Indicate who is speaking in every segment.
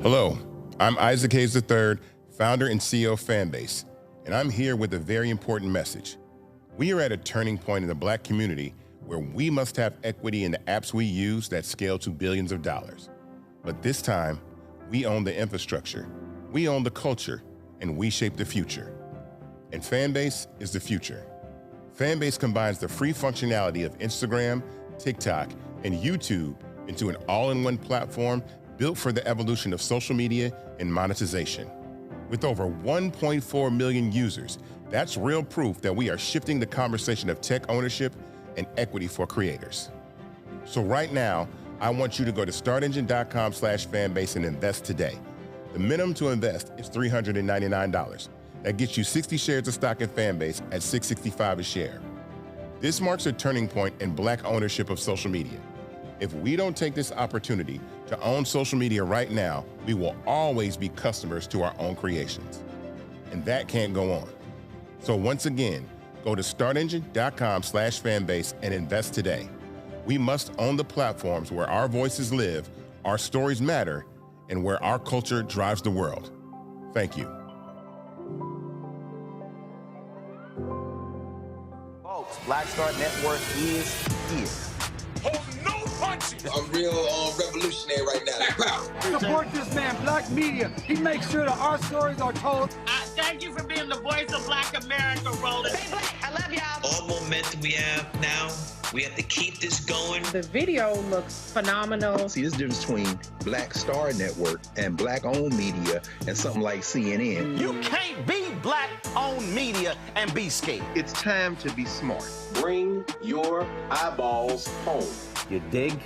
Speaker 1: Hello, I'm Isaac Hayes III, founder and CEO of Fanbase, and I'm here with a very important message. We are at a turning point in the Black community where we must have equity in the apps we use that scale to billions of dollars. But this time, we own the infrastructure, we own the culture, and we shape the future. And Fanbase is the future. Fanbase combines the free functionality of Instagram, TikTok, and YouTube into an all-in-one platform built for the evolution of social media and monetization. With over 1.4 million users, that's real proof that we are shifting the conversation of tech ownership and equity for creators. So right now, I want you to go to startengine.com/fanbase and invest today. The minimum to invest is $399. That gets you 60 shares of stock in Fanbase at $665 a share. This marks a turning point in Black ownership of social media. If we don't take this opportunity to own social media right now, we will always be customers to our own creations. And that can't go on. So once again, go to startengine.com/fanbase and invest today. We must own the platforms where our voices live, our stories matter, and where our culture drives the world. Thank you.
Speaker 2: Folks, Black Star Network is here.
Speaker 3: Hold no punches.
Speaker 4: I'm real revolutionary right now. Black power.
Speaker 5: Support this man, Black media. He makes sure that our stories are told.
Speaker 6: Thank you for being the voice of Black America, Roland.
Speaker 7: Stay Black. I love y'all.
Speaker 8: All momentum we have now, we have to keep this going.
Speaker 9: The video looks phenomenal.
Speaker 10: See, this difference between Black Star Network and Black-owned media and something like CNN.
Speaker 2: You can't be Black-owned media and be scared.
Speaker 11: It's time to be smart.
Speaker 12: Bring your eyeballs home.
Speaker 2: You dig?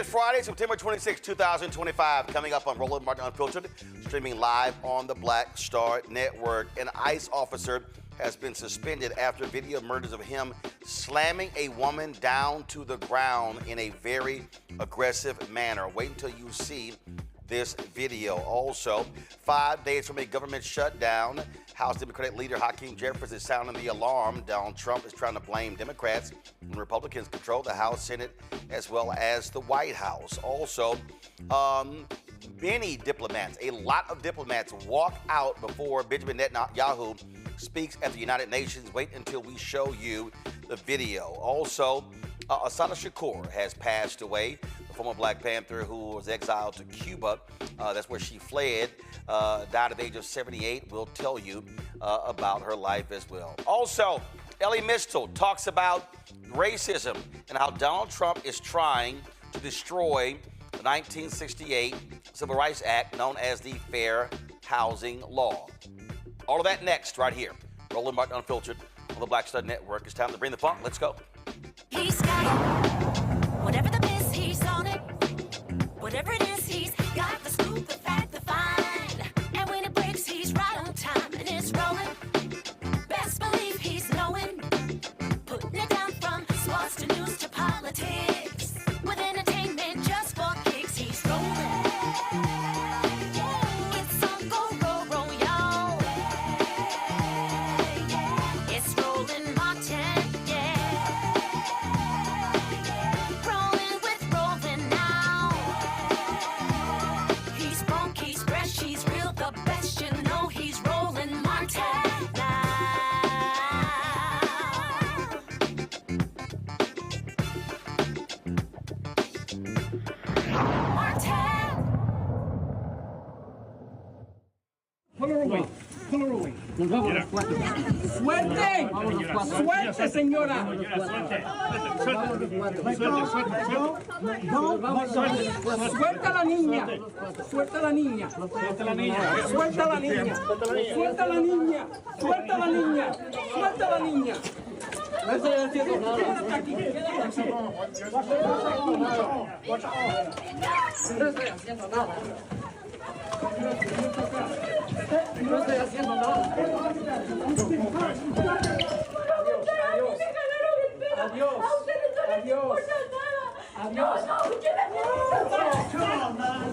Speaker 2: is Friday, September 26, 2025. Coming up on Roland Martin Unfiltered, streaming live on the Black Star Network. An ICE officer has been suspended after video emerges of him slamming a woman down to the ground in a very aggressive manner. Wait until you see this video. Also, 5 days from a government shutdown, House Democratic Leader Hakeem Jeffries is sounding the alarm. Donald Trump is trying to blame Democrats when Republicans control the House, Senate, as well as the White House. Also, many diplomats, a lot of diplomats walk out before Benjamin Netanyahu speaks at the United Nations. Wait until we show you the video. Also, Assata Shakur has passed away, the former Black Panther who was exiled to Cuba. That's where she fled, died at the age of 78. We'll tell you about her life as well. Also, Ellie Mistel talks about racism and how Donald Trump is trying to destroy the 1968 Civil Rights Act known as the Fair Housing Law. All of that next, right here. Roland Martin Unfiltered on the Black Star Network. It's time to bring the funk. Let's go.
Speaker 7: He's got it. Whatever the biz, he's on it. Whatever it is, he's got the scoop, the fact, the find. And when it breaks, he's right on time and it's rolling. Best believe he's knowing. Putting it down from sports to news to politics. With entertainment just for kicks, he's rolling. It's on go, roll, roll, y'all. It's Roland Martin, yeah. Rolling with Roland now. He's funk, he's fresh, he's real, the best, you know he's Roland Martin now.
Speaker 5: ¡Suerte! ¡Suerte, señora! ¡Suelta a la niña! ¡Suelta a la niña! ¡Suelta a la niña! ¡Suelta a la niña! ¡Suelta a la niña! ¡Suelta a la niña! ¡Suelta a la niña! No estoy haciendo nada. Quédate aquí, quédate aquí. No estoy haciendo nada. No estoy haciendo nada. Adiós. Adiós. Adiós. Adiós. Come on, man.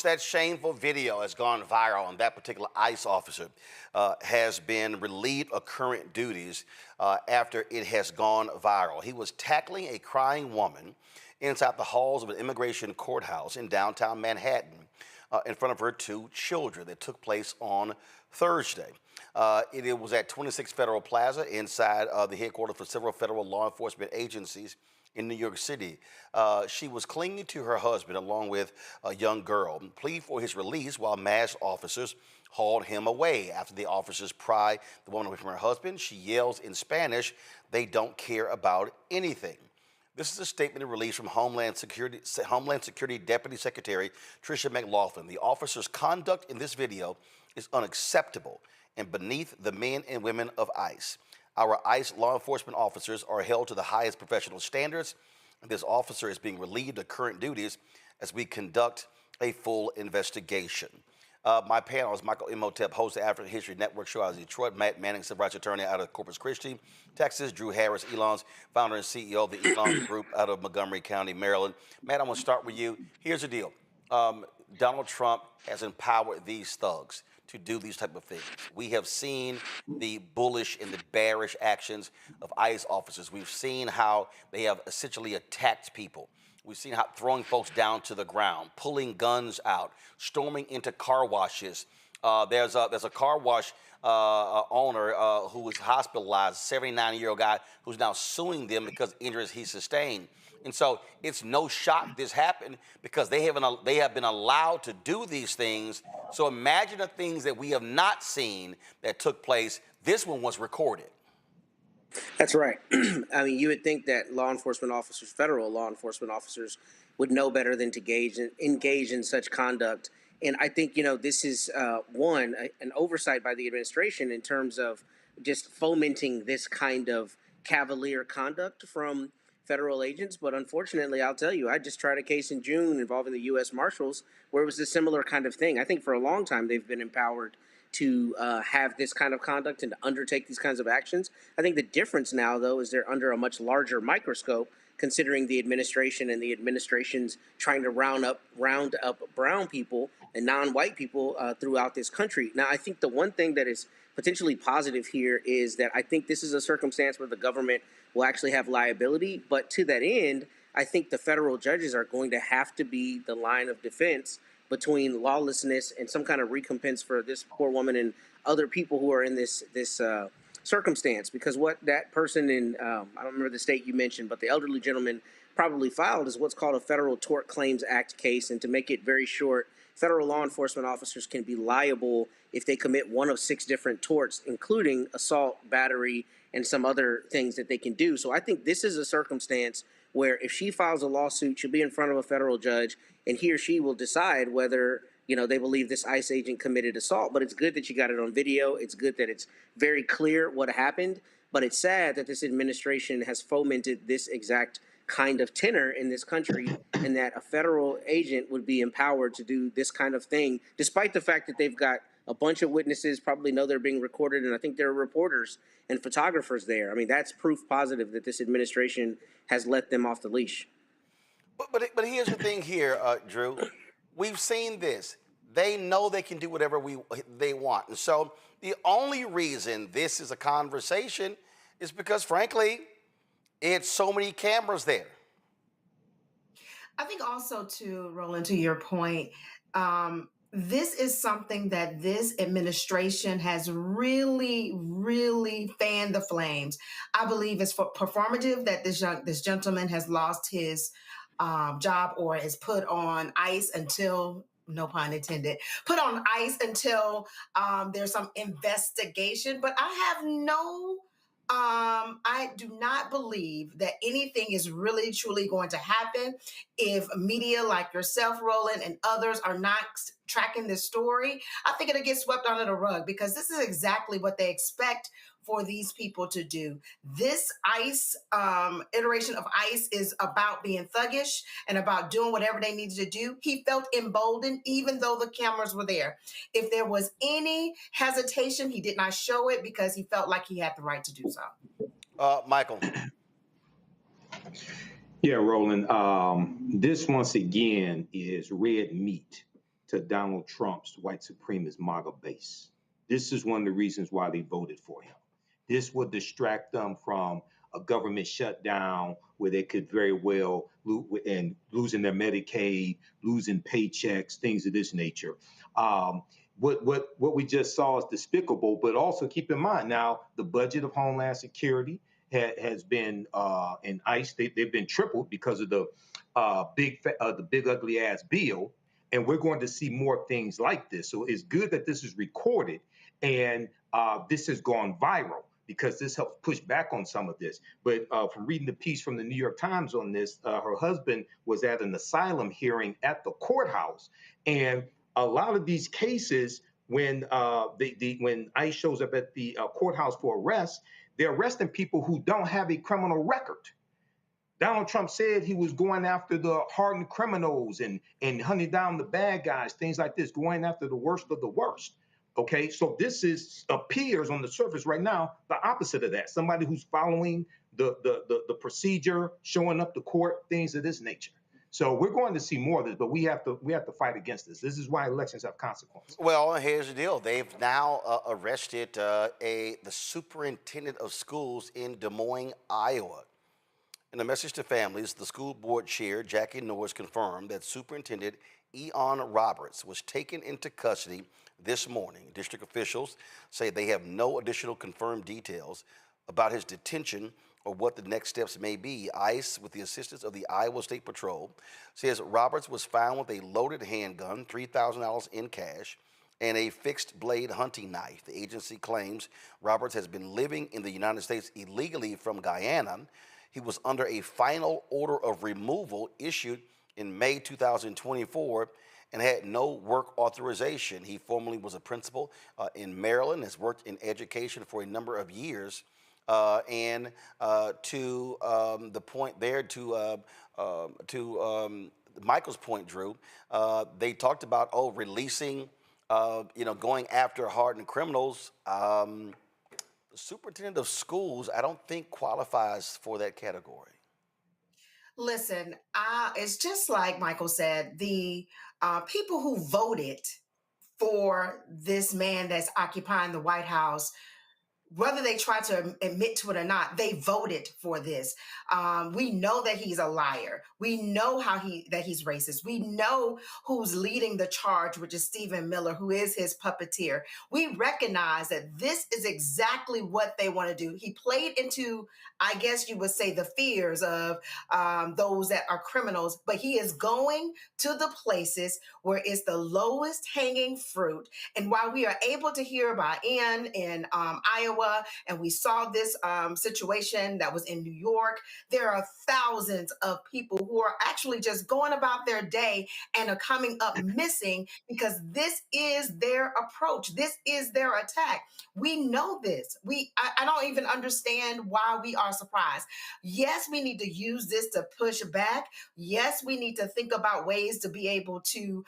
Speaker 2: That shameful video has gone viral, and that particular ICE officer has been relieved of current duties after it has gone viral. He was tackling a crying woman inside the halls of an immigration courthouse in downtown Manhattan in front of her 2 children. That took place on Thursday. It was at 26 Federal Plaza inside the headquarters for several federal law enforcement agencies in New York City. She was clinging to her husband along with a young girl, pleading for his release while masked officers hauled him away. After the officers pry the woman away from her husband, she yells in Spanish, "They don't care about anything." This is a statement released from Homeland Security Deputy Secretary Tricia McLaughlin. The officers' conduct in this video is unacceptable and beneath the men and women of ICE. Our ICE law enforcement officers are held to the highest professional standards, and this officer is being relieved of current duties as we conduct a full investigation. My panel is Michael Imhotep, host of the African History Network show out of Detroit, Matt Manning, civil rights attorney out of Corpus Christi, Texas, Drew Harris, Elon's founder and CEO of the Elon Group out of Montgomery County, Maryland. Matt, I want to start with you. Here's the deal. Donald Trump has empowered these thugs to do these type of things. We have seen the bullish and the bearish actions of ICE officers. We've seen how they have essentially attacked people. We've seen how throwing folks down to the ground, pulling guns out, storming into car washes. There's a car wash owner who was hospitalized, 79-year-old guy who's now suing them because injuries he sustained. And so it's no shock this happened because they have been allowed to do these things. So imagine the things that we have not seen that took place. This one was recorded.
Speaker 11: That's right. I mean, you would think that law enforcement officers, federal law enforcement officers, would know better than to engage in such conduct. And I think, this is, an oversight by the administration in terms of just fomenting this kind of cavalier conduct from federal agents. But unfortunately, I'll tell you, I just tried a case in June involving the U.S. Marshals where it was a similar kind of thing. I think for a long time they've been empowered to have this kind of conduct and to undertake these kinds of actions. I think the difference now, though, is they're under a much larger microscope, considering the administration and the administration's trying to round up brown people and non-white people throughout this country. Now, I think the one thing that is potentially positive here is that I think this is a circumstance where the government will actually have liability. But to that end, I think the federal judges are going to have to be the line of defense between lawlessness and some kind of recompense for this poor woman and other people who are in this circumstance. Because what that person in, I don't remember the state you mentioned, but the elderly gentleman probably filed is what's called a Federal Tort Claims Act case. And to make it very short, federal law enforcement officers can be liable if they commit one of 6 different torts, including assault, battery, and some other things that they can do. So I think this is a circumstance where if she files a lawsuit, she'll be in front of a federal judge, and he or she will decide whether, they believe this ICE agent committed assault. But it's good that you got it on video. It's good that it's very clear what happened. But it's sad that this administration has fomented this exact kind of tenor in this country, and that a federal agent would be empowered to do this kind of thing, despite the fact that they've got a bunch of witnesses, probably know they're being recorded, and I think there are reporters and photographers there. I mean, that's proof positive that this administration has let them off the leash.
Speaker 2: But here's the thing here, Drew. We've seen this. They know they can do whatever they want. And so the only reason this is a conversation is because, frankly, it's so many cameras there.
Speaker 13: I think also, to Roland, to your point, this is something that this administration has really, really fanned the flames. I believe it's performative that this gentleman has lost his job or is put on ice until, no pun intended, put on ice until there's some investigation. But I do not believe that anything is really, truly going to happen if media like yourself, Roland, and others are not tracking this story. I think it'll get swept under the rug because this is exactly what they expect for these people to do. This ICE iteration of ICE is about being thuggish and about doing whatever they needed to do. He felt emboldened even though the cameras were there. If there was any hesitation, he did not show it because he felt like he had the right to do so.
Speaker 2: Michael.
Speaker 12: Yeah, Roland. This once again is red meat to Donald Trump's white supremacist MAGA base. This is one of the reasons why they voted for him. This would distract them from a government shutdown where they could very well losing their Medicaid, losing paychecks, things of this nature. What we just saw is despicable, but also keep in mind now the budget of Homeland Security has been in ICE. They've been tripled because of the big ugly ass bill, and we're going to see more things like this. So it's good that this is recorded and this has gone viral, because this helps push back on some of this. But from reading the piece from the New York Times on this, her husband was at an asylum hearing at the courthouse. And a lot of these cases, when ICE shows up at the courthouse for arrest, they're arresting people who don't have a criminal record. Donald Trump said he was going after the hardened criminals and hunting down the bad guys, things like this, going after the worst of the worst. Okay, so this appears on the surface right now the opposite of that. Somebody who's following the procedure, showing up to court, things of this nature. So we're going to see more of this, but we have to fight against this. This is why elections have consequences.
Speaker 2: Well, here's the deal. They've now arrested the superintendent of schools in Des Moines, Iowa. In a message to families, the school board chair, Jackie Norris, confirmed that Superintendent Eon Roberts was taken into custody this morning. District officials say they have no additional confirmed details about his detention or what the next steps may be. ICE, with the assistance of the Iowa State Patrol, says Roberts was found with a loaded handgun, $3,000 in cash, and a fixed blade hunting knife. The agency claims Roberts has been living in the United States illegally from Guyana. He was under a final order of removal issued in May 2024 and had no work authorization. He formerly was a principal in Maryland, has worked in education for a number of years. And to the point there, to Michael's point, Drew, they talked about, releasing, going after hardened criminals. The superintendent of schools, I don't think qualifies for that category.
Speaker 13: Listen, it's just like Michael said, the people who voted for this man that's occupying the White House, whether they try to admit to it or not, they voted for this. We know that he's a liar. We know that he's racist. We know who's leading the charge, which is Stephen Miller, who is his puppeteer. We recognize that this is exactly what they want to do. He played into, I guess you would say, the fears of those that are criminals, but he is going to the places where it's the lowest hanging fruit. And while we are able to hear about Ian in Iowa, and we saw this situation that was in New York, there are thousands of people who are actually just going about their day and are coming up missing because this is their approach. This is their attack. We know this. I don't even understand why we are surprised. Yes, we need to use this to push back. Yes, we need to think about ways to be able to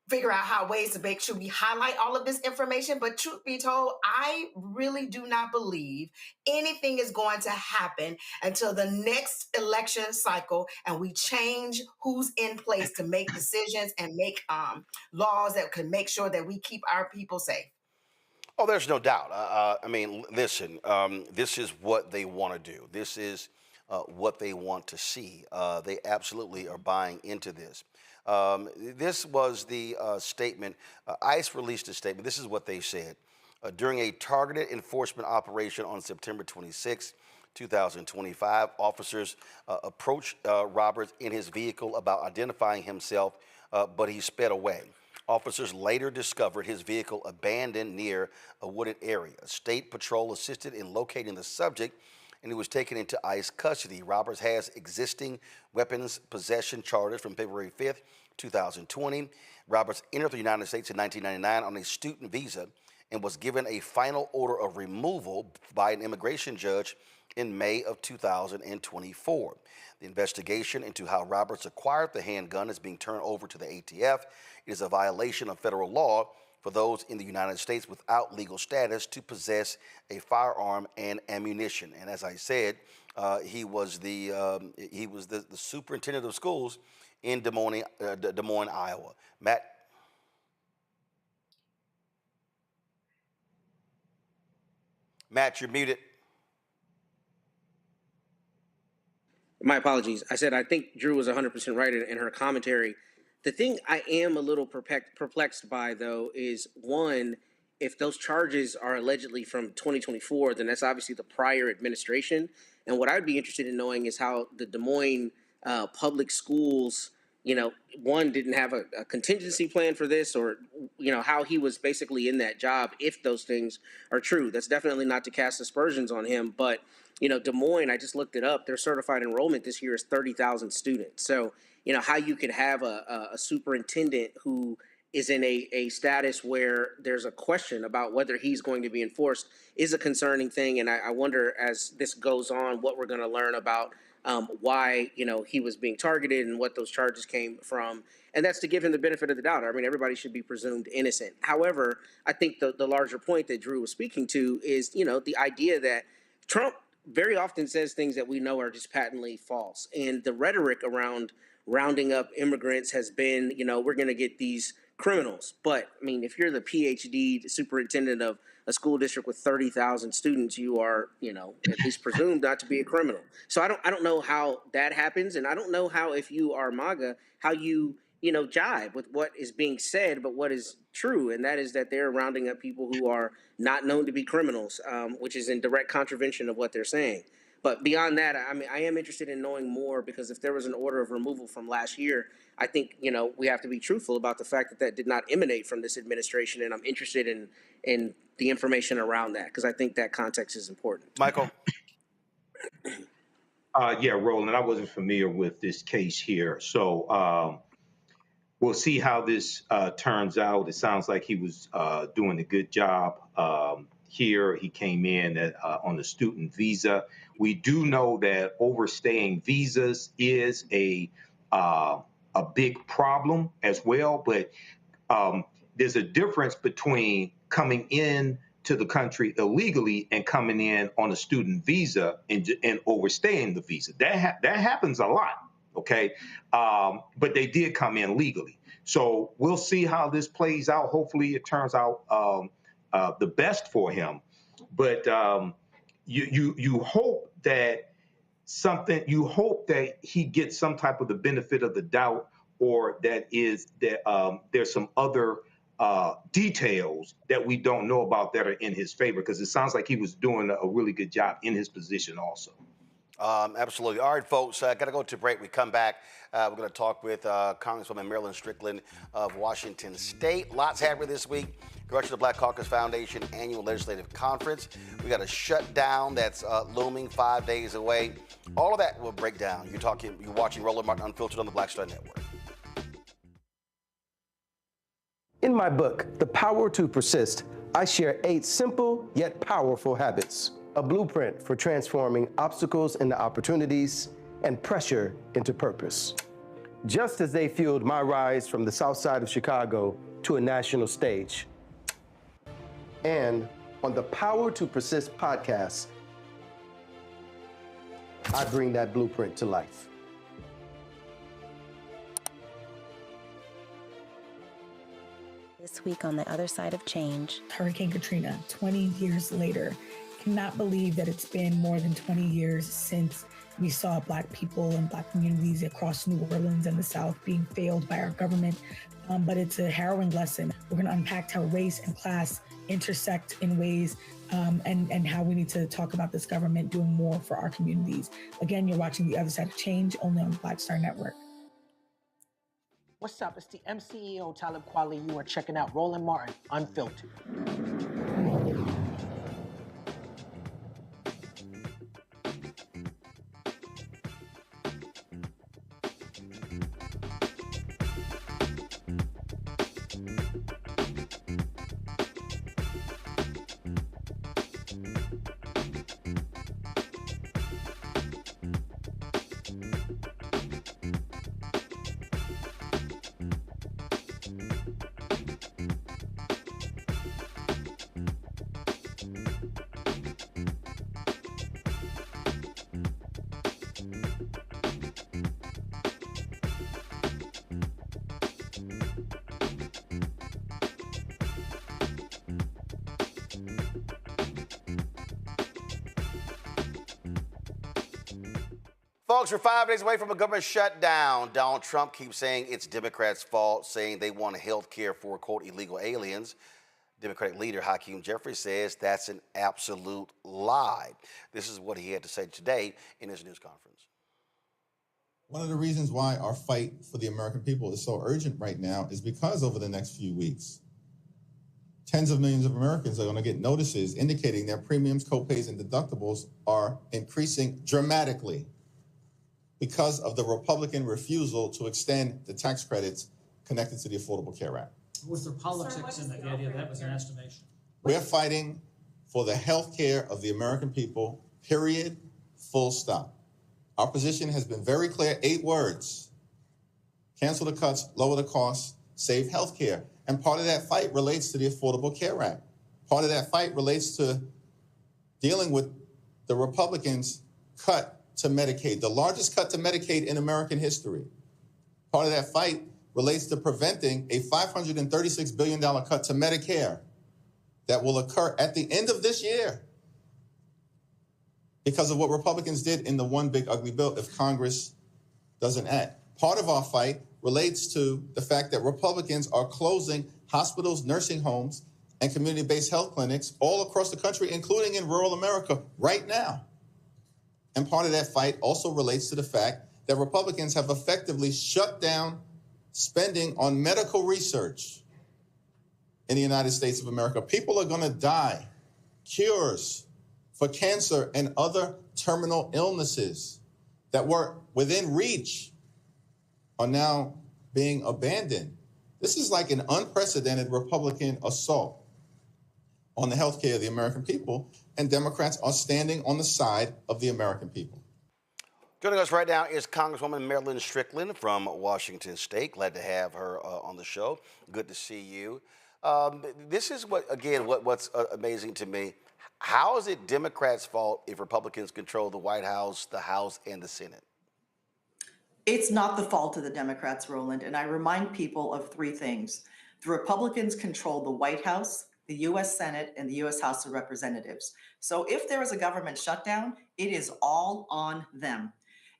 Speaker 13: figure out ways to make sure we highlight all of this information. But truth be told, I really do not believe anything is going to happen until the next election cycle and we change who's in place to make decisions and make laws that can make sure that we keep our people safe.
Speaker 2: Oh, there's no doubt. I mean, listen, this is what they want to do. This is what they want to see. They absolutely are buying into this. This was the statement. ICE released a statement. This is what they said. During a targeted enforcement operation on September 26, 2025, officers approached Roberts in his vehicle about identifying himself, but he sped away. Officers later discovered his vehicle abandoned near a wooded area. State Patrol assisted in locating the subject, and he was taken into ICE custody. Roberts has existing weapons possession charges from February 5th, 2020. Roberts entered the United States in 1999 on a student visa and was given a final order of removal by an immigration judge in May of 2024. The investigation into how Roberts acquired the handgun is being turned over to the ATF. It is a violation of federal law for those in the United States without legal status to possess a firearm and ammunition. And as I said, he was the superintendent of schools in Des Moines, Iowa. Matt, you're muted.
Speaker 11: My apologies. I said I think Drew was 100% right in her commentary. The thing I am a little perplexed by, though, is one, if those charges are allegedly from 2024, then that's obviously the prior administration. And what I'd be interested in knowing is how the Des Moines public schools, one, didn't have a contingency plan for this, or, how he was basically in that job if those things are true. That's definitely not to cast aspersions on him, but Des Moines, I just looked it up, their certified enrollment this year is 30,000 students. So, how you could have a superintendent who is in a status where there's a question about whether he's going to be enforced is a concerning thing. And I wonder, as this goes on, what we're going to learn about why, he was being targeted and what those charges came from. And that's to give him the benefit of the doubt. I mean, everybody should be presumed innocent. However, I think the larger point that Drew was speaking to is, the idea that Trump very often says things that we know are just patently false. And the rhetoric around rounding up immigrants has been, we're going to get these criminals. But I mean, if you're the PhD superintendent of a school district with 30,000 students, you are, at least presumed not to be a criminal. So I don't know how that happens, and I don't know how, if you are MAGA, how you jibe with what is being said, but what is true, and that is that they're rounding up people who are not known to be criminals, which is in direct contravention of what they're saying. But beyond that, I mean, I am interested in knowing more, because if there was an order of removal from last year, I think, we have to be truthful about the fact that that did not emanate from this administration, and I'm interested in the information around that, because I think that context is important.
Speaker 2: Michael?
Speaker 12: Yeah, Roland, I wasn't familiar with this case here. So we'll see how this turns out. It sounds like he was doing a good job here. He came in on a student visa. We do know that overstaying visas is a big problem as well, but there's a difference between coming in to the country illegally and coming in on a student visa and overstaying the visa. That happens a lot, okay? But they did come in legally. So we'll see how this plays out. Hopefully it turns out the best for him. But you hope that he gets some type of the benefit of the doubt, or there's some other details that we don't know about that are in his favor, because it sounds like he was doing a really good job in his position also.
Speaker 2: Absolutely. All right, folks, got to go to break. We come back. We're going to talk with Congresswoman Marilyn Strickland of Washington State. Lots happening this week. Director of the Black Caucus Foundation Annual Legislative Conference. We got a shutdown that's looming 5 days away. All of that will break down. You're watching Roland Martin Unfiltered on the Black Star Network.
Speaker 14: In my book, The Power to Persist, I share 8 simple yet powerful habits, a blueprint for transforming obstacles into opportunities and pressure into purpose. Just as they fueled my rise from the South Side of Chicago to a national stage. And on the Power to Persist podcast, I bring that blueprint to life.
Speaker 15: This week on the other side of change.
Speaker 16: Hurricane Katrina, 20 years later. Cannot believe that it's been more than 20 years since we saw Black people and Black communities across New Orleans and the South being failed by our government. But it's a harrowing lesson. We're going to unpack how race and class intersect in ways and how we need to talk about this government doing more for our communities. Again, you're watching The Other Side of Change, only on the Black Star Network.
Speaker 17: What's up? It's the MCEO Talib Kweli. You are checking out Roland Martin Unfiltered.
Speaker 2: Folks, we're 5 days away from a government shutdown. Donald Trump keeps saying it's Democrats' fault, saying they want health care for, quote, illegal aliens. Democratic leader Hakeem Jeffries says that's an absolute lie. This is what he had to say today in his news conference.
Speaker 18: One of the reasons why our fight for the American people is so urgent right now is because over the next few weeks, tens of millions of Americans are going to get notices indicating their premiums, copays, and deductibles are increasing dramatically because of the Republican refusal to extend the tax credits connected to the Affordable Care Act.
Speaker 19: Was there politics in the idea that was an estimation?
Speaker 18: We're fighting for the health care of the American people, period, full stop. Our position has been very clear, 8 words. Cancel the cuts, lower the costs, save health care. And part of that fight relates to the Affordable Care Act. Part of that fight relates to dealing with the Republicans' cut to Medicaid, the largest cut to Medicaid in American history. Part of that fight relates to preventing a $536 billion cut to Medicare that will occur at the end of this year because of what Republicans did in the one big ugly bill if Congress doesn't act. Part of our fight relates to the fact that Republicans are closing hospitals, nursing homes, and community-based health clinics all across the country, including in rural America right now. And part of that fight also relates to the fact that Republicans have effectively shut down spending on medical research in the United States of America. People are going to die. Cures for cancer and other terminal illnesses that were within reach are now being abandoned. This is like an unprecedented Republican assault on the health care of the American people, and Democrats are standing on the side of the American people.
Speaker 2: Joining us right now is Congresswoman Marilyn Strickland from Washington State. Glad to have her on the show. Good to see you. This is what's amazing to me. How is it Democrats' fault if Republicans control the White House, the House, and the Senate?
Speaker 20: It's not the fault of the Democrats, Roland, and I remind people of three things. The Republicans control the White House, the U.S. Senate, and the U.S. House of Representatives. So if there is a government shutdown, it is all on them.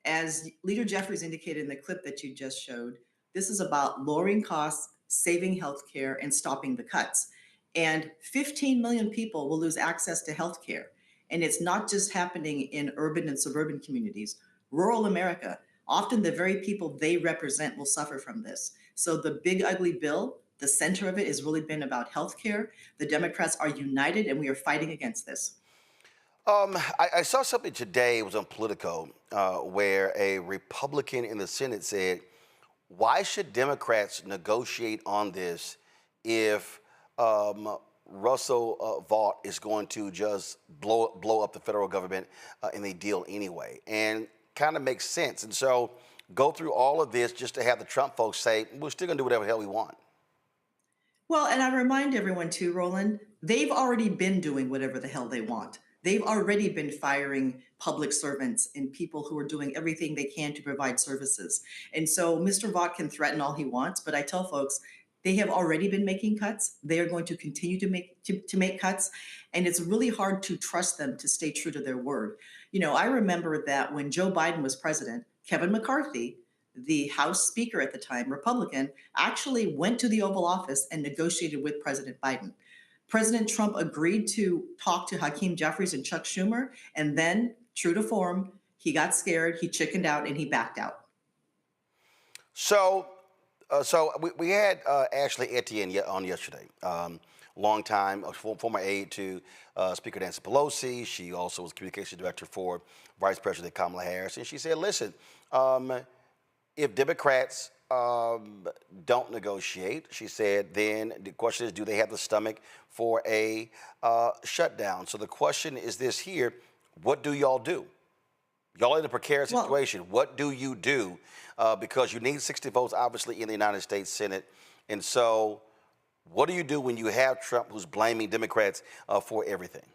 Speaker 20: As Leader Jeffries indicated in the clip that you just showed, this is about lowering costs, saving healthcare, and stopping the cuts. And 15 million people will lose access to healthcare. And it's not just happening in urban and suburban communities. Rural America, often the very people they represent will suffer from this. So the big ugly bill, the center of it has really been about healthcare. The Democrats are united and we are fighting against this.
Speaker 2: I saw something today, it was on Politico, where a Republican in the Senate said, why should Democrats negotiate on this if Russell Vought is going to just blow up the federal government in a deal anyway? And kind of makes sense. And so go through all of this just to have the Trump folks say, we're still going to do whatever the hell we want.
Speaker 20: Well, and I remind everyone too, Roland, they've already been doing whatever the hell they want. They've already been firing public servants and people who are doing everything they can to provide services. And so Mr. Vought can threaten all he wants, but I tell folks, they have already been making cuts. They are going to continue to make cuts. And it's really hard to trust them to stay true to their word. You know, I remember that when Joe Biden was president, Kevin McCarthy, the House Speaker at the time, Republican, actually went to the Oval Office and negotiated with President Biden. President Trump agreed to talk to Hakeem Jeffries and Chuck Schumer, and then, true to form, he got scared, he chickened out, and he backed out.
Speaker 2: So we had Ashley Etienne on yesterday. Long time, former aide to Speaker Nancy Pelosi. She also was communication director for Vice President Kamala Harris. And she said, listen, if Democrats don't negotiate, she said, then the question is, do they have the stomach for a shutdown? So the question is this here, what do y'all do? Y'all in a precarious situation. What do you do? Because you need 60 votes, obviously, in the United States Senate. And so what do you do when you have Trump who's blaming Democrats for everything?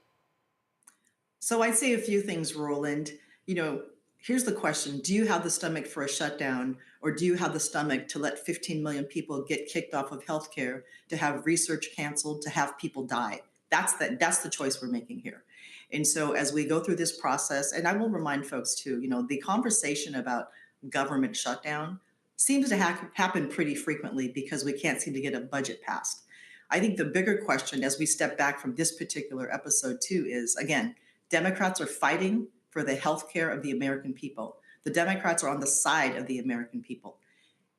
Speaker 20: So I'd say a few things, Roland. You know, here's the question. Do you have the stomach for a shutdown, or do you have the stomach to let 15 million people get kicked off of healthcare, to have research canceled, to have people die? That's the choice we're making here. And so as we go through this process, and I will remind folks too, you know, the conversation about government shutdown seems to happen pretty frequently because we can't seem to get a budget passed. I think the bigger question as we step back from this particular episode too is, again, Democrats are fighting for the health care of the American people. The Democrats are on the side of the American people.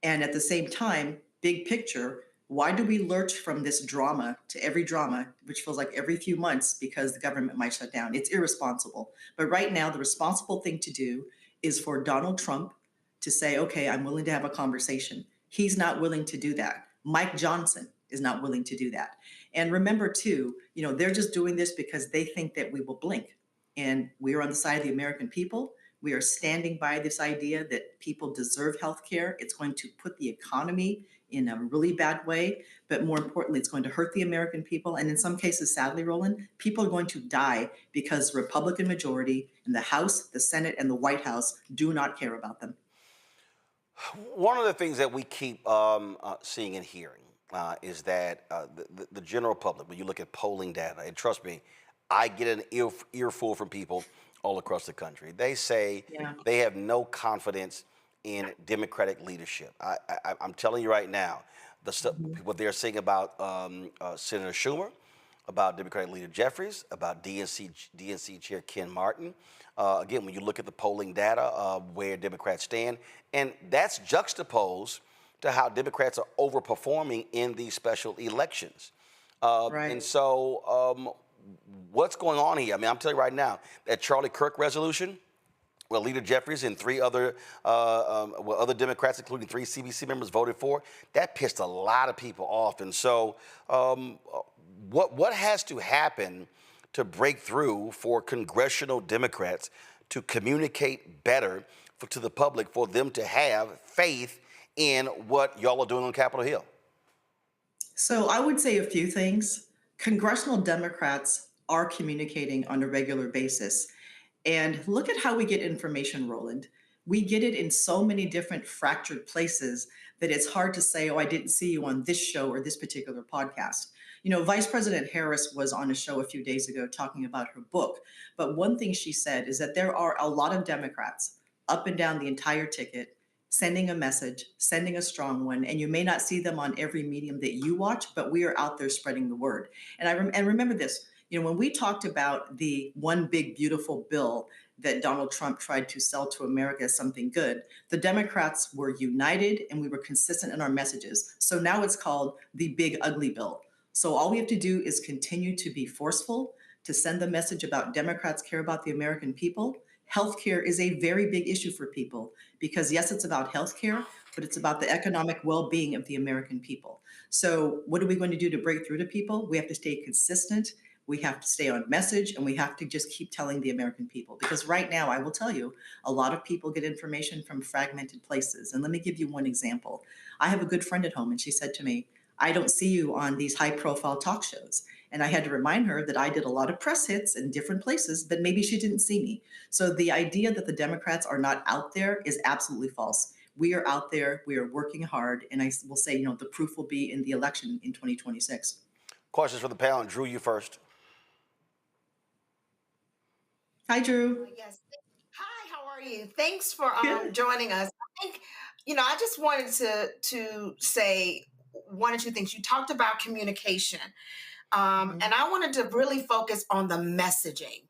Speaker 20: And at the same time, big picture, why do we lurch from this drama to every drama, which feels like every few months because the government might shut down? It's irresponsible. But right now, the responsible thing to do is for Donald Trump to say, okay, I'm willing to have a conversation. He's not willing to do that. Mike Johnson is not willing to do that. And remember too, you know, they're just doing this because they think that we will blink. And we are on the side of the American people. We are standing by this idea that people deserve health care. It's going to put the economy in a really bad way, but more importantly, it's going to hurt the American people. And in some cases, sadly, Roland, people are going to die because the Republican majority in the House, the Senate, and the White House do not care about them.
Speaker 2: One of the things that we keep seeing and hearing is that the general public, when you look at polling data, and trust me, I get an earful from people all across the country. They say they have no confidence in Democratic leadership. I'm telling you right now, what they're saying about Senator Schumer, about Democratic Leader Jeffries, about DNC Chair Ken Martin. Again, when you look at the polling data, where Democrats stand, and that's juxtaposed to how Democrats are overperforming in these special elections. And so what's going on here? I mean, I'm telling you right now, that Charlie Kirk resolution, well, Leader Jeffries and three other Democrats, including 3 CBC members, voted for, that pissed a lot of people off. And so what has to happen to break through for congressional Democrats to communicate better to the public, for them to have faith in what y'all are doing on Capitol Hill?
Speaker 20: So I would say a few things. Congressional Democrats are communicating on a regular basis. And look at how we get information, Roland. We get it in so many different fractured places that it's hard to say, oh, I didn't see you on this show or this particular podcast. You know, Vice President Harris was on a show a few days ago talking about her book. But one thing she said is that there are a lot of Democrats up and down the entire ticket sending a message, sending a strong one, and you may not see them on every medium that you watch, but we are out there spreading the word. And remember this, you know, when we talked about the one big beautiful bill that Donald Trump tried to sell to America as something good, the Democrats were united and we were consistent in our messages. So now it's called the big ugly bill. So all we have to do is continue to be forceful, to send the message about Democrats care about the American people. Healthcare is a very big issue for people because, yes, it's about healthcare, but it's about the economic well-being of the American people. So what are we going to do to break through to people? We have to stay consistent. We have to stay on message, and we have to just keep telling the American people. Because right now, I will tell you, a lot of people get information from fragmented places. And let me give you one example. I have a good friend at home, and she said to me, I don't see you on these high-profile talk shows. And I had to remind her that I did a lot of press hits in different places, but maybe she didn't see me. So the idea that the Democrats are not out there is absolutely false. We are out there, we are working hard, and I will say, you know, the proof will be in the election in 2026.
Speaker 2: Questions for the panel. Drew, you first.
Speaker 20: Hi, Drew.
Speaker 13: Yes. Hi, how are you? Thanks for joining us. I think, you know, I just wanted to say one or two things. You talked about communication. And I wanted to really focus on the messaging.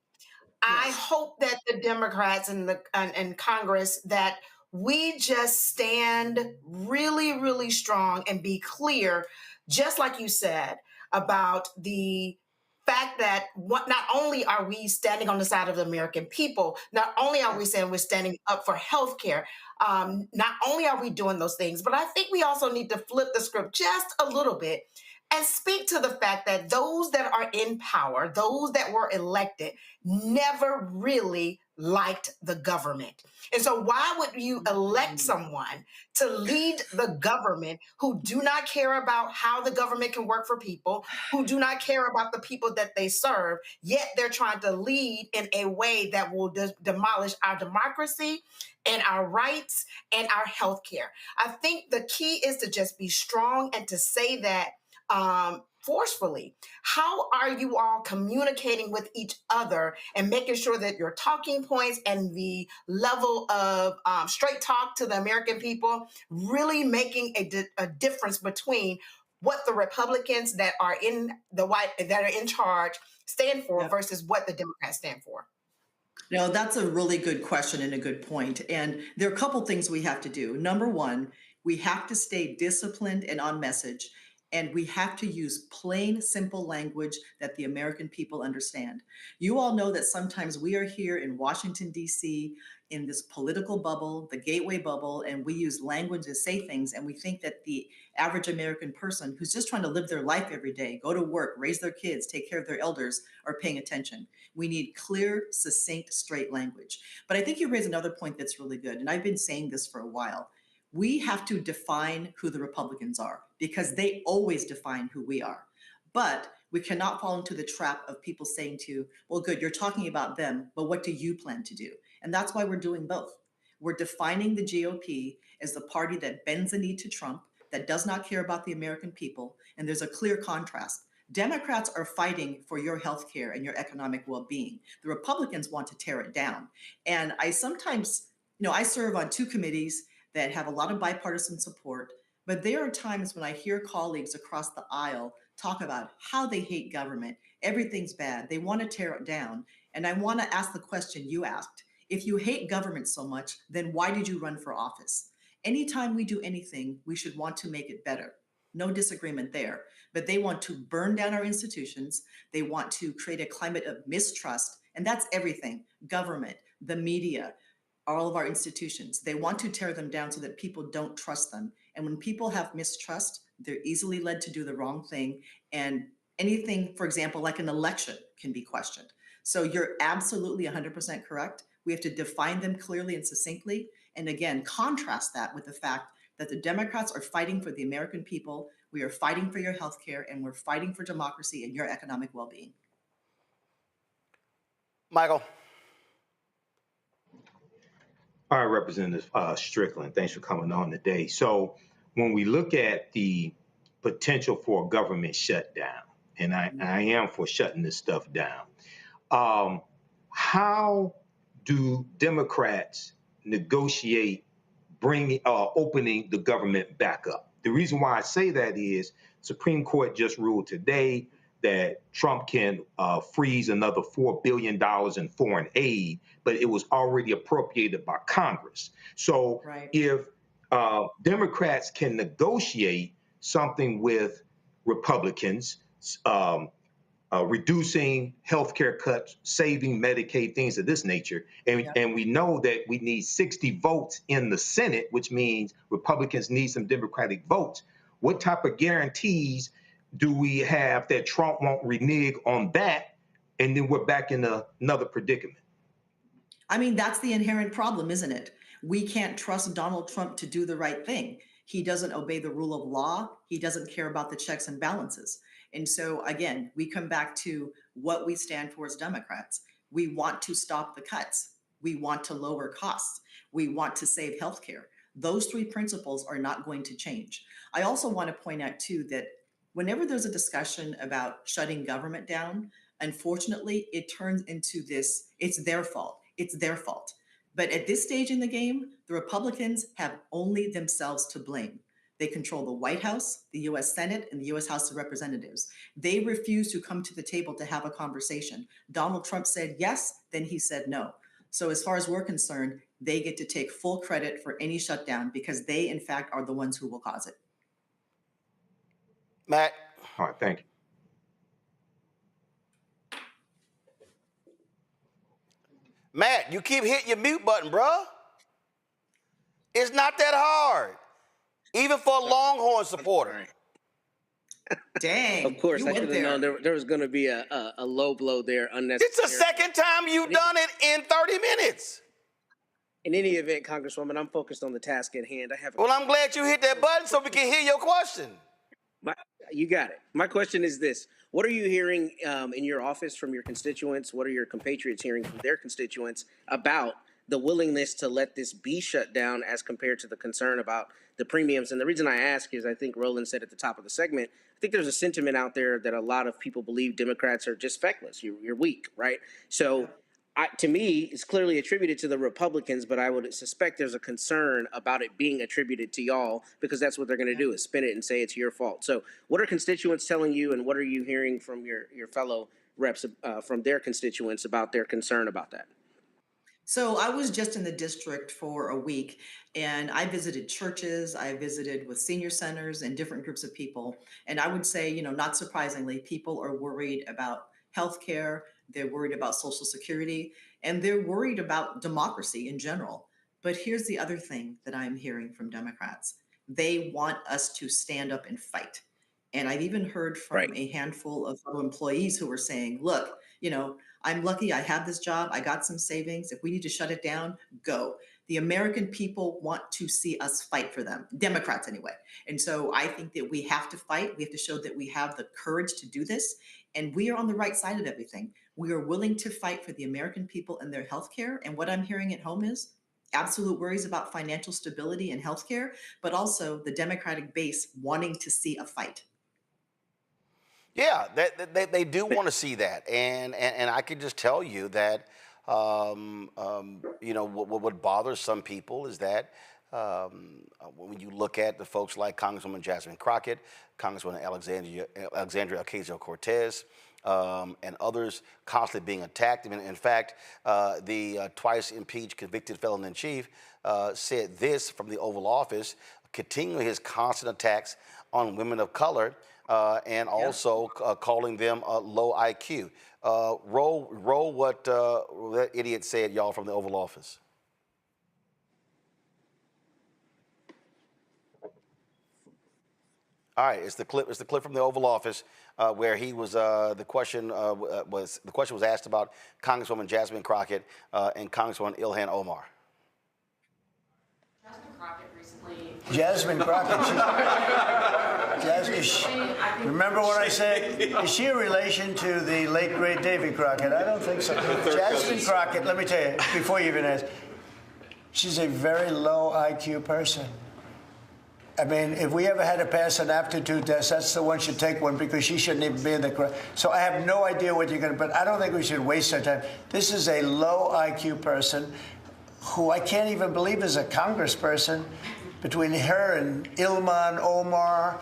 Speaker 13: I hope that the Democrats and Congress, that we just stand really, really strong and be clear, just like you said, about the fact that not only are we standing on the side of the American people, not only are we saying we're standing up for healthcare, not only are we doing those things, but I think we also need to flip the script just a little bit and speak to the fact that those that are in power, those that were elected, never really liked the government. And so why would you elect someone to lead the government who do not care about how the government can work for people, who do not care about the people that they serve, yet they're trying to lead in a way that will demolish our democracy and our rights and our health care? I think the key is to just be strong and to say that forcefully. How are you all communicating with each other and making sure that your talking points and the level of straight talk to the American people really making a difference between what the Republicans that are in charge stand for versus what the Democrats stand for?
Speaker 20: No, that's a really good question and a good point. And there are a couple things we have to do. Number one, we have to stay disciplined and on message. And we have to use plain, simple language that the American people understand. You all know that sometimes we are here in Washington, D.C., in this political bubble, the gateway bubble, and we use language to say things, and we think that the average American person who's just trying to live their life every day, go to work, raise their kids, take care of their elders, are paying attention. We need clear, succinct, straight language. But I think you raise another point that's really good, and I've been saying this for a while. We have to define who the Republicans are because they always define who we are. But we cannot fall into the trap of people saying to you, well, good, you're talking about them, but what do you plan to do? And that's why we're doing both. We're defining the GOP as the party that bends the knee to Trump, that does not care about the American people. And there's a clear contrast. Democrats are fighting for your health care and your economic well-being. The Republicans want to tear it down. And I sometimes, I serve on 2 committees that have a lot of bipartisan support, but there are times when I hear colleagues across the aisle talk about how they hate government. Everything's bad. They want to tear it down. And I want to ask the question you asked. If you hate government so much, then why did you run for office? Anytime we do anything, we should want to make it better. No disagreement there. But they want to burn down our institutions. They want to create a climate of mistrust. And that's everything. Government, the media, all of our institutions. They want to tear them down so that people don't trust them. And when people have mistrust, they're easily led to do the wrong thing. And anything, for example, like an election can be questioned. So you're absolutely 100% correct. We have to define them clearly and succinctly. And again, contrast that with the fact that the Democrats are fighting for the American people. We are fighting for your health care, and we're fighting for democracy and your economic well-being.
Speaker 2: Michael.
Speaker 12: All right, Representative Strickland, thanks for coming on today. So when we look at the potential for a government shutdown, and I am for shutting this stuff down, how do Democrats negotiate opening the government back up? The reason why I say that is Supreme Court just ruled today that Trump can freeze another $4 billion in foreign aid, but it was already appropriated by Congress. So if Democrats can negotiate something with Republicans, reducing healthcare cuts, saving Medicaid, things of this nature. And we know that we need 60 votes in the Senate, which means Republicans need some Democratic votes. What type of guarantees do we have that Trump won't renege on that? And then we're back in another predicament.
Speaker 20: I mean, that's the inherent problem, isn't it? We can't trust Donald Trump to do the right thing. He doesn't obey the rule of law. He doesn't care about the checks and balances. And so, again, we come back to what we stand for as Democrats. We want to stop the cuts. We want to lower costs. We want to save healthcare. Those 3 principles are not going to change. I also want to point out, too, that whenever there's a discussion about shutting government down, unfortunately, it turns into this, it's their fault. It's their fault. But at this stage in the game, the Republicans have only themselves to blame. They control the White House, the U.S. Senate, and the U.S. House of Representatives. They refuse to come to the table to have a conversation. Donald Trump said yes, then he said no. So as far as we're concerned, they get to take full credit for any shutdown because they, in fact, are the ones who will cause it.
Speaker 2: Matt.
Speaker 12: All right, thank you.
Speaker 2: Matt, you keep hitting your mute button, bruh. It's not that hard. Even for a Longhorn supporter.
Speaker 20: Dang.
Speaker 21: Of course, I should have known there was going to be a low blow there unnecessary.
Speaker 2: It's the second time you've done it in 30 minutes.
Speaker 21: In any event, Congresswoman, I'm focused on the task at hand.
Speaker 2: Well, I'm glad you hit that button so we can hear your question.
Speaker 21: You got it. My question is this. What are you hearing in your office from your constituents? What are your compatriots hearing from their constituents about the willingness to let this be shut down as compared to the concern about the premiums? And the reason I ask is I think Roland said at the top of the segment, I think there's a sentiment out there that a lot of people believe Democrats are just feckless. You're weak, right? So to me, it's clearly attributed to the Republicans, but I would suspect there's a concern about it being attributed to y'all because that's what they're going to do is spin it and say it's your fault. So what are constituents telling you and what are you hearing from your fellow reps from their constituents about their concern about that?
Speaker 20: So I was just in the district for a week and I visited churches, I visited with senior centers and different groups of people. And I would say, not surprisingly, people are worried about healthcare, they're worried about Social Security, and they're worried about democracy in general. But here's the other thing that I'm hearing from Democrats. They want us to stand up and fight. And I've even heard from a handful of fellow employees who were saying, look, I'm lucky I have this job. I got some savings. If we need to shut it down, go. The American people want to see us fight for them, Democrats anyway. And so I think that we have to fight. We have to show that we have the courage to do this. And we are on the right side of everything. We are willing to fight for the American people and their health care. And what I'm hearing at home is absolute worries about financial stability and healthcare, but also the Democratic base wanting to see a fight.
Speaker 2: Yeah, they do want to see that, and I can just tell you that you know what bothers some people is that when you look at the folks like Congresswoman Jasmine Crockett, Congresswoman Alexandria Ocasio-Cortez, and others constantly being attacked. I mean, in fact, the twice impeached convicted felon in chief said this from the Oval Office, continuing his constant attacks on women of color. And also calling them low IQ. Roll what that idiot said, y'all, from the Oval Office. All right, it's the clip. It's the clip from the Oval Office where he was. The question was asked about Congresswoman Jasmine Crockett and Congresswoman Ilhan Omar.
Speaker 1: Jasmine Crockett. Remember what I said? Is she a relation to the late, great Davy Crockett? I don't think so. Jasmine Crockett, let me tell you, before you even ask, she's a very low IQ person. I mean, if we ever had to pass an aptitude test, that's the one should take one because she shouldn't even be in the crowd. So I have no idea what you're going to, but I don't think we should waste our time. This is a low IQ person who I can't even believe is a congressperson. Between her and Ilhan Omar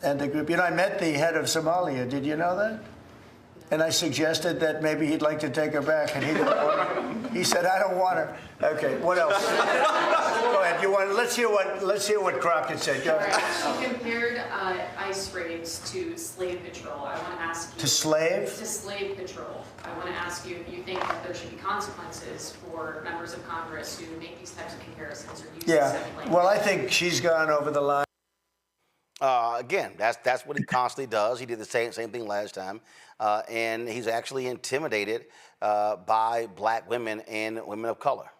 Speaker 1: and the group. You know, I met the head of Somalia. Did you know that? And I suggested that maybe he'd like to take her back, and he didn't want her. He said, "I don't want her." Okay, what else? Go ahead. You want? Let's hear what Crockett said. Go ahead.
Speaker 22: She compared ICE raids to slave patrol. I want to ask you.
Speaker 1: To slave?
Speaker 22: To slave patrol. I want to ask you if you think that there should be consequences for members of Congress who make these types of comparisons or use this language.
Speaker 1: Well, I think she's gone over the line.
Speaker 2: Again, that's what he constantly does. He did the same thing last time, and he's actually intimidated by black women and women of color.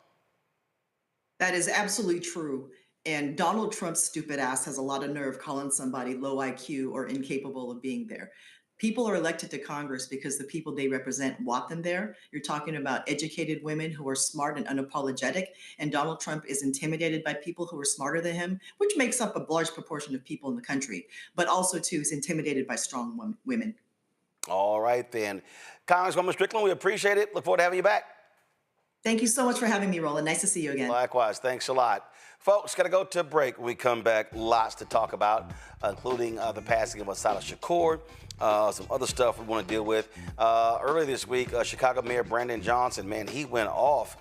Speaker 20: That is absolutely true. And Donald Trump's stupid ass has a lot of nerve calling somebody low IQ or incapable of being there. People are elected to Congress because the people they represent want them there. You're talking about educated women who are smart and unapologetic, and Donald Trump is intimidated by people who are smarter than him, which makes up a large proportion of people in the country, but also, too, is intimidated by strong women.
Speaker 2: All right, then. Congresswoman Strickland, we appreciate it. Look forward to having you back.
Speaker 20: Thank you so much for having me, Roland. Nice to see you again.
Speaker 2: Likewise. Thanks a lot. Folks, got to go to a break. When we come back, lots to talk about, including the passing of Assata Shakur, some other stuff we want to deal with. Earlier this week, Chicago Mayor Brandon Johnson, man, he went off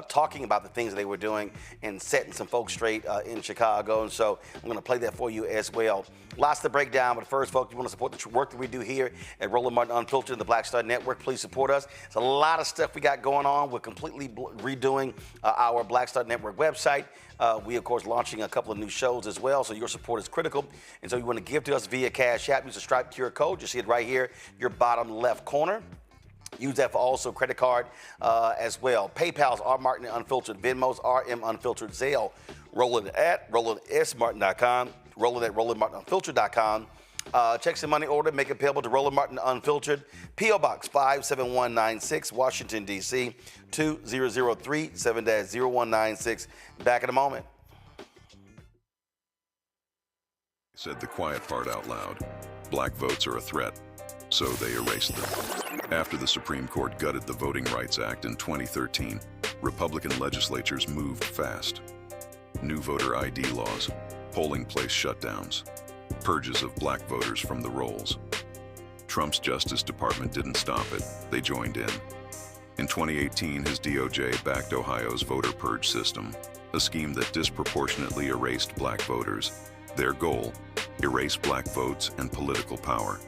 Speaker 2: talking about the things that they were doing and setting some folks straight in Chicago. And so I'm going to play that for you as well. Lots to break down, but first, folks, you want to support the work that we do here at Roland Martin Unfiltered and the Black Star Network, please support us. There's a lot of stuff we got going on. We're completely redoing our Black Star Network website. We, of course, launching a couple of new shows as well, so your support is critical. And so you want to give to us via Cash App. Use the Stripe QR code. You see it right here, your bottom left corner. Use that for also credit card as well. PayPal's R Martin Unfiltered, Venmo's RM Unfiltered, Zelle, Roland at RolandSMartin.com, Roland at RolandMartinUnfiltered.com. Checks and money order, make it payable to Roland Martin Unfiltered, P.O. Box 57196, Washington, D.C. 2003 7-0196. Back in a moment.
Speaker 23: Said the quiet part out loud. Black votes are a threat, so they erased them. After the Supreme Court gutted the Voting Rights Act in 2013, Republican legislatures moved fast. New voter ID laws, polling place shutdowns, purges of black voters from the rolls. Trump's Justice Department didn't stop it, they joined in. In 2018, his DOJ backed Ohio's voter purge system, a scheme that disproportionately erased black voters. Their goal, erase black votes and political power.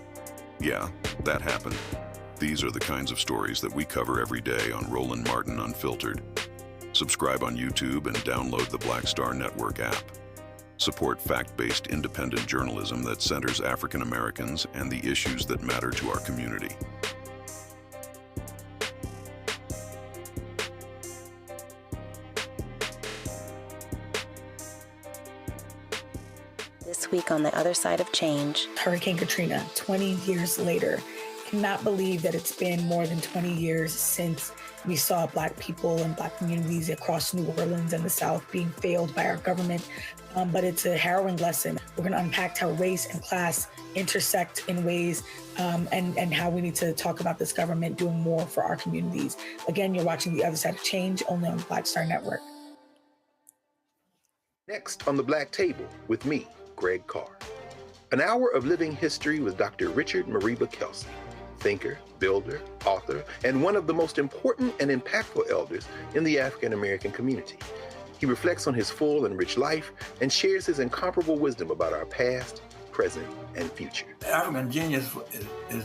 Speaker 23: Yeah, that happened. These are the kinds of stories that we cover every day on Roland Martin Unfiltered. Subscribe on YouTube and download the Black Star Network app. Support fact-based independent journalism that centers African Americans and the issues that matter to our community.
Speaker 15: This week on the other side of change.
Speaker 16: Hurricane Katrina, 20 years later. Cannot believe that it's been more than 20 years since we saw Black people and Black communities across New Orleans and the South being failed by our government. But it's a harrowing lesson. We're going to unpack how race and class intersect in ways and how we need to talk about this government doing more for our communities. Again, you're watching The Other Side of Change, only on the Black Star Network.
Speaker 10: Next on the Black Table with me, Greg Carr. An hour of living history with Dr. Richard Mariba Kelsey, thinker, builder, author, and one of the most important and impactful elders in the African American community. He reflects on his full and rich life and shares his incomparable wisdom about our past, present, and future.
Speaker 3: African genius is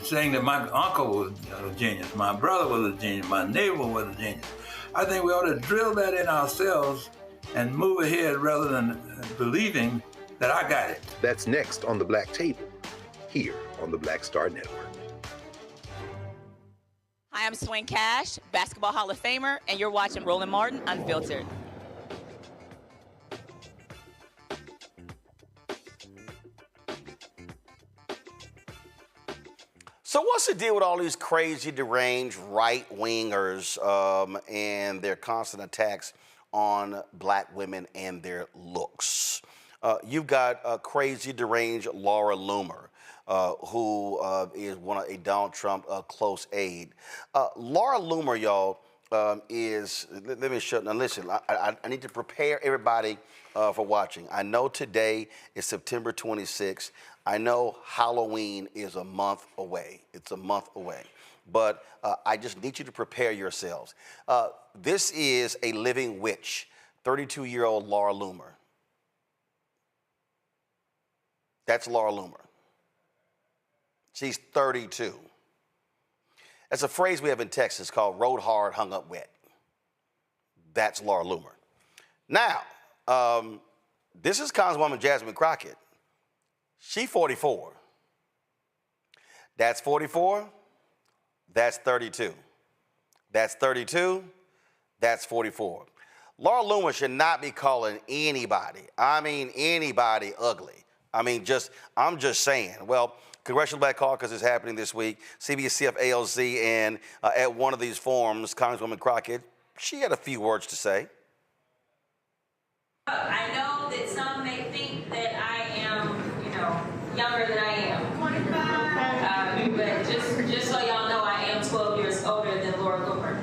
Speaker 3: saying that my uncle was a genius, my brother was a genius, my neighbor was a genius. I think we ought to drill that in ourselves and move ahead rather than believing that I got it.
Speaker 10: That's next on the Black Table, here on the Black Star Network.
Speaker 4: Hi, I'm Swing Cash, Basketball Hall of Famer, and you're watching Roland Martin Unfiltered.
Speaker 2: So what's the deal with all these crazy, deranged right-wingers and their constant attacks on Black women and their looks? You've got crazy, deranged Laura Loomer, who is a Donald Trump close aide. Laura Loomer, y'all, is, let me show, now listen, I need to prepare everybody for watching. I know today is September 26th. I know Halloween is a month away. It's a month away. But I just need you to prepare yourselves. This is a living witch, 32-year-old Laura Loomer. That's Laura Loomer. She's 32. That's a phrase we have in Texas called rode hard, hung up wet. That's Laura Loomer. Now, this is Congresswoman Jasmine Crockett. She's 44. That's 44. That's 32. That's 32. That's 44. Laura Loomer should not be calling anybody, I mean anybody, ugly. I'm just saying. Well, Congressional Black Caucus is happening this week, CBCF ALC, and at one of these forums, Congresswoman Crockett, she had a few words to say.
Speaker 6: I know that some may think that I am, younger than I am. But just so y'all know, I am 12 years older than Laura Loomer.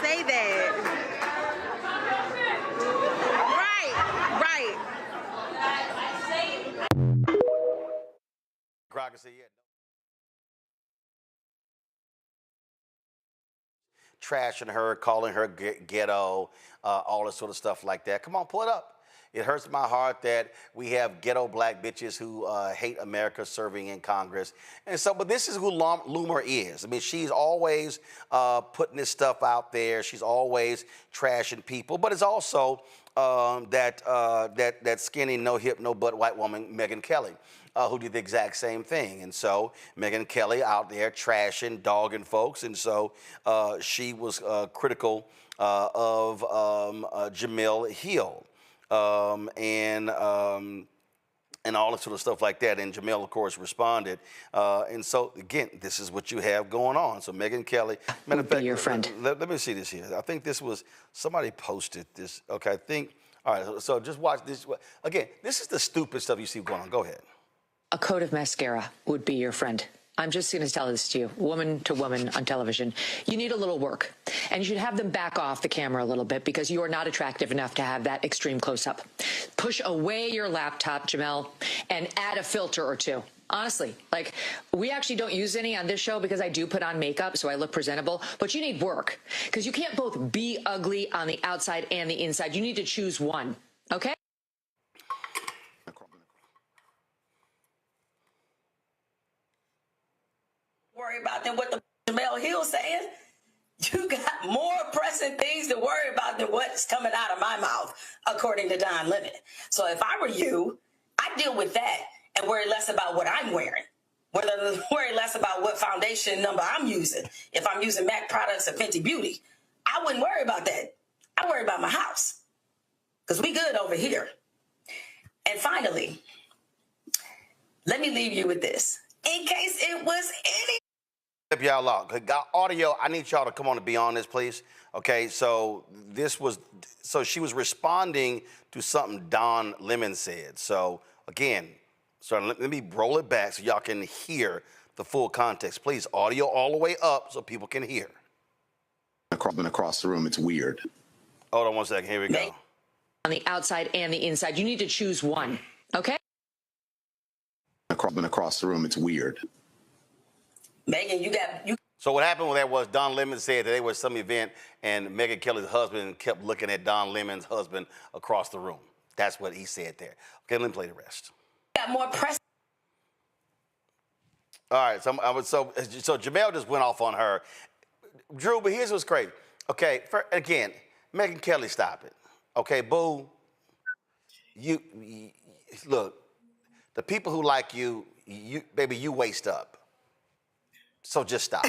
Speaker 4: Say that. Right.
Speaker 2: Crockett said, yeah. Trashing her, calling her ghetto, all this sort of stuff like that. Come on, pull it up. It hurts my heart that we have ghetto Black bitches who hate America serving in Congress. And so, but this is who Loomer is. I mean, she's always putting this stuff out there. She's always trashing people. But it's also that skinny, no hip, no butt white woman, Megyn Kelly, who did the exact same thing. And so Megyn Kelly out there trashing, dogging folks. And so she was critical of Jemele Hill. And all that sort of stuff like that. And Jemele, of course, responded. And so, again, this is what you have going on. So Megyn Kelly, matter of fact, your friend. Let me see this here. I think this was, somebody posted this. Okay, I think, all right, so just watch this. Again, this is the stupid stuff you see going on. Go ahead.
Speaker 24: A coat of mascara would be your friend. I'm just going to tell this to you, woman to woman on television. You need a little work, and you should have them back off the camera a little bit because you are not attractive enough to have that extreme close-up. Push away your laptop, Jemele, and add a filter or two. Honestly, like, we actually don't use any on this show because I do put on makeup so I look presentable, but you need work because you can't both be ugly on the outside and the inside. You need to choose one, okay?
Speaker 25: Worry about than what the Jemele Hill saying. You got more pressing things to worry about than what's coming out of my mouth, according to Don Lemon. So if I were you, I'd deal with that and worry less about what I'm wearing. worry less about what foundation number I'm using. If I'm using MAC products or Fenty Beauty, I wouldn't worry about that. I worry about my house because we good over here. And finally, let me leave you with this. In case it was any.
Speaker 2: If y'all out. Got audio, I need y'all to come on and be on this, please. Okay, so she was responding to something Don Lemon said. So again, let me roll it back so y'all can hear the full context. Please, audio all the way up so people can hear.
Speaker 5: Across the room, it's weird.
Speaker 2: Hold on one second, here we go.
Speaker 24: On the outside and the inside, you need to choose one, okay?
Speaker 5: Across the room, it's weird.
Speaker 25: Megan, you.
Speaker 2: So what happened with that was Don Lemon said that there was some event and Megyn Kelly's husband kept looking at Don Lemon's husband across the room. That's what he said there. Okay, let me play the rest.
Speaker 25: Got more press.
Speaker 2: All right, so Jamel just went off on her. Drew, but here's what's crazy. Okay, again, Megyn Kelly, stop it. Okay, boo. You look, the people who like you, baby, you waste up. So just stop.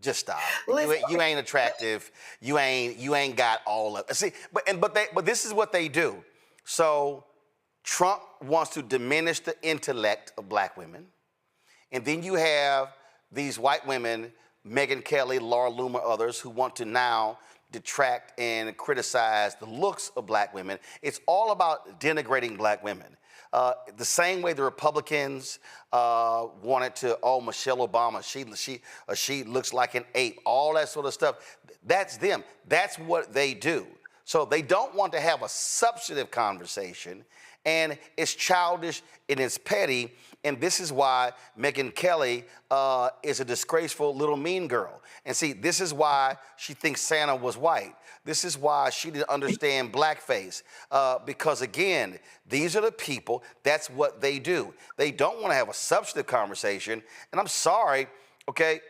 Speaker 2: Just stop. You ain't attractive. You ain't got all of. See, but this is what they do. So Trump wants to diminish the intellect of black women, and then you have these white women, Megyn Kelly, Laura Loomer, others who want to now detract and criticize the looks of black women. It's all about denigrating black women. The same way the Republicans wanted to, Michelle Obama, she looks like an ape, all that sort of stuff. That's them. That's what they do. So they don't want to have a substantive conversation, and it's childish and it's petty, and this is why Megyn Kelly is a disgraceful little mean girl. And see, this is why she thinks Santa was white. This is why she didn't understand blackface. Because again, these are the people, that's what they do. They don't want to have a substantive conversation. And I'm sorry, okay,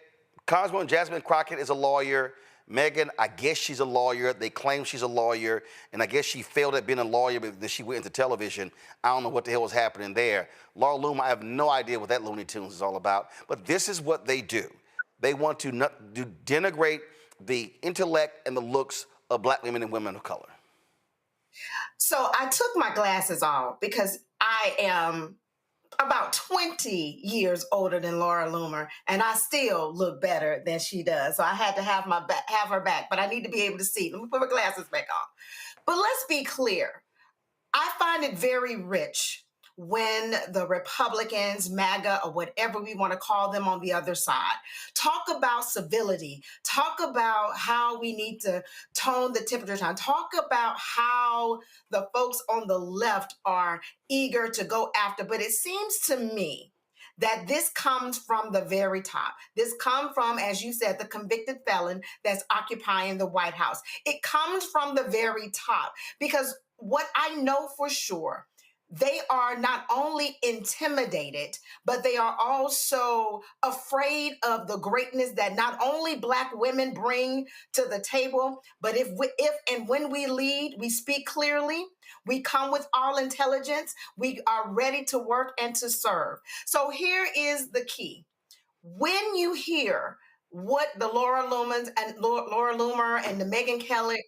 Speaker 2: Congresswoman Jasmine Crockett is a lawyer. Megyn, I guess she's a lawyer. They claim she's a lawyer, and I guess she failed at being a lawyer because she went into television. I don't know what the hell was happening there. Laura Loomer, I have no idea what that Looney Tunes is all about, but this is what they do. They want to denigrate the intellect and the looks of black women and women of color.
Speaker 13: So I took my glasses off because I am about 20 years older than Laura Loomer, and I still look better than she does. So I had to have her back, but I need to be able to see. Let me put my glasses back on. But let's be clear. I find it very rich when the Republicans, MAGA, or whatever we want to call them on the other side, talk about civility, talk about how we need to tone the temperature down, talk about how the folks on the left are eager to go after. But it seems to me that this comes from the very top. This comes from, as you said, the convicted felon that's occupying the White House. It comes from the very top, because what I know for sure, they are not only intimidated, but they are also afraid of the greatness that not only Black women bring to the table, but if and when we lead, we speak clearly, we come with all intelligence, we are ready to work and to serve. So here is the key. When you hear what the Laura Loomer and the Megyn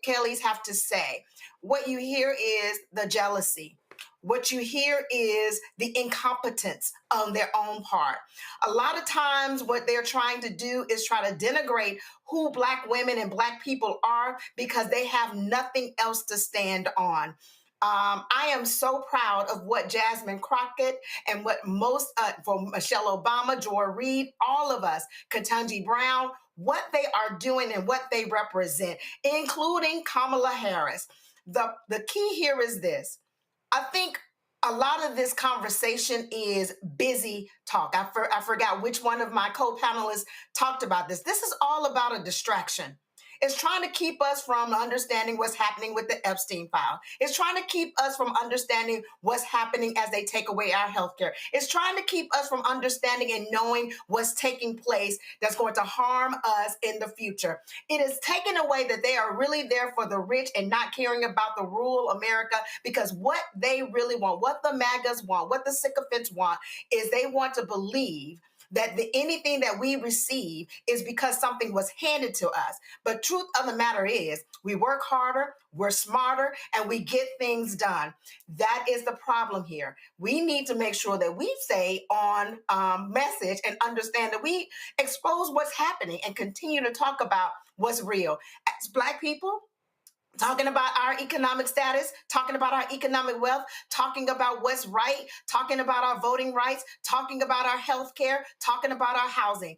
Speaker 13: Kellys have to say, what you hear is the jealousy. What you hear is the incompetence on their own part. A lot of times what they're trying to do is try to denigrate who Black women and Black people are because they have nothing else to stand on. I am so proud of what Jasmine Crockett and what for Michelle Obama, Joy Reid, all of us, Ketanji Brown, what they are doing and what they represent, including Kamala Harris. The key here is this. I think a lot of this conversation is busy talk. I forgot which one of my co-panelists talked about this. This is all about a distraction. It's trying to keep us from understanding what's happening with the Epstein file. It's trying to keep us from understanding what's happening as they take away our healthcare. It's trying to keep us from understanding and knowing what's taking place that's going to harm us in the future. It is taken away that they are really there for the rich and not caring about the rural America, because what they really want, what the MAGAs want, what the sycophants want, is they want to believe that anything that we receive is because something was handed to us. But truth of the matter is, we work harder, we're smarter, and we get things done. That is the problem here. We need to make sure that we stay on message and understand that we expose what's happening and continue to talk about what's real. As Black people, talking about our economic status, talking about our economic wealth, talking about what's right, talking about our voting rights, talking about our health care, talking about our housing.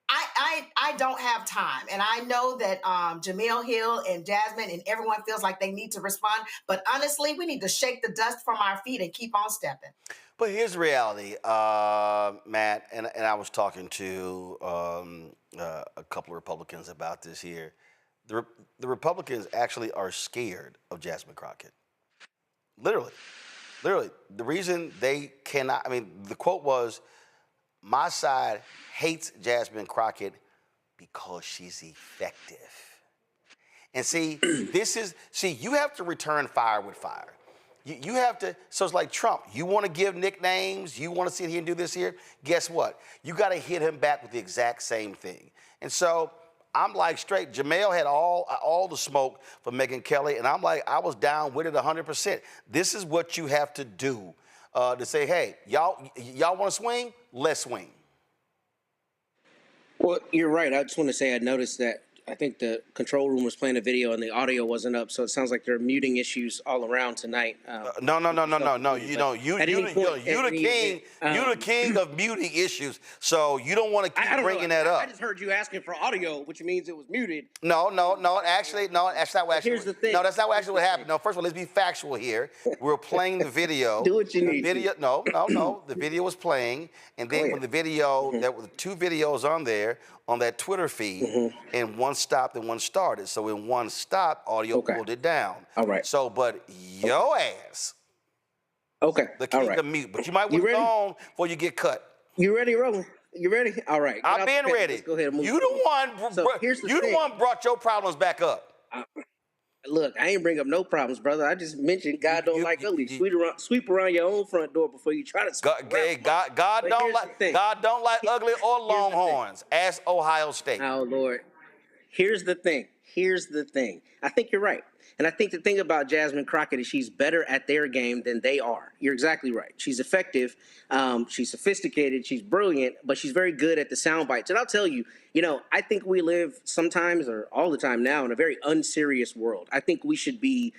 Speaker 13: I don't have time. And I know that Jamil Hill and Jasmine and everyone feels like they need to respond. But honestly, we need to shake the dust from our feet and keep on stepping.
Speaker 2: But here's the reality, Matt, and I was talking to a couple of Republicans about this here. The Republicans actually are scared of Jasmine Crockett. Literally. The reason they cannot, the quote was, my side hates Jasmine Crockett because she's effective. And see, you have to return fire with fire. You have to, so it's like Trump. You want to give nicknames, you want to sit here and do this here, guess what? You got to hit him back with the exact same thing. And so, I'm like straight. Jamel had all the smoke for Megyn Kelly, and I'm like, I was down with it 100%. This is what you have to do to say, hey, y'all want to swing? Let's swing.
Speaker 21: Well, you're right. I just want to say I noticed that I think the control room was playing a video and the audio wasn't up, so it sounds like there are muting issues all around tonight.
Speaker 2: No. You the king of muting issues, so you don't want to keep bringing that up.
Speaker 21: I just heard you asking for audio, which means it was muted.
Speaker 2: No. Actually, that's not what actually.
Speaker 21: Here's the thing.
Speaker 2: No, that's not what actually what happened. No, first of all, let's be factual here. We're playing the video.
Speaker 21: Do what you need.
Speaker 2: Video. No. The video was playing, and then when the video, there were 2 videos on there on that Twitter feed, and one stopped and one started. So when one stopped, audio pulled it down.
Speaker 21: All right.
Speaker 2: So, but your ass.
Speaker 21: Okay.
Speaker 2: The king of mute. But you might want to go on before you get cut.
Speaker 21: You ready, Roland? You ready? All right.
Speaker 2: I've been ready.
Speaker 21: Let's go ahead and move.
Speaker 2: You the one brought your problems back up.
Speaker 21: Look, I ain't bring up no problems, brother. I just mentioned God don't like ugly. Sweep around your own front door before you try to.
Speaker 2: God don't like ugly or Longhorns. Ask Ohio State.
Speaker 21: Oh Lord. Here's the thing. I think you're right. And I think the thing about Jasmine Crockett is she's better at their game than they are. You're exactly right. She's effective. She's sophisticated. She's brilliant, but she's very good at the sound bites. And I'll tell you, I think we live sometimes or all the time now in a very unserious world. I think we should be,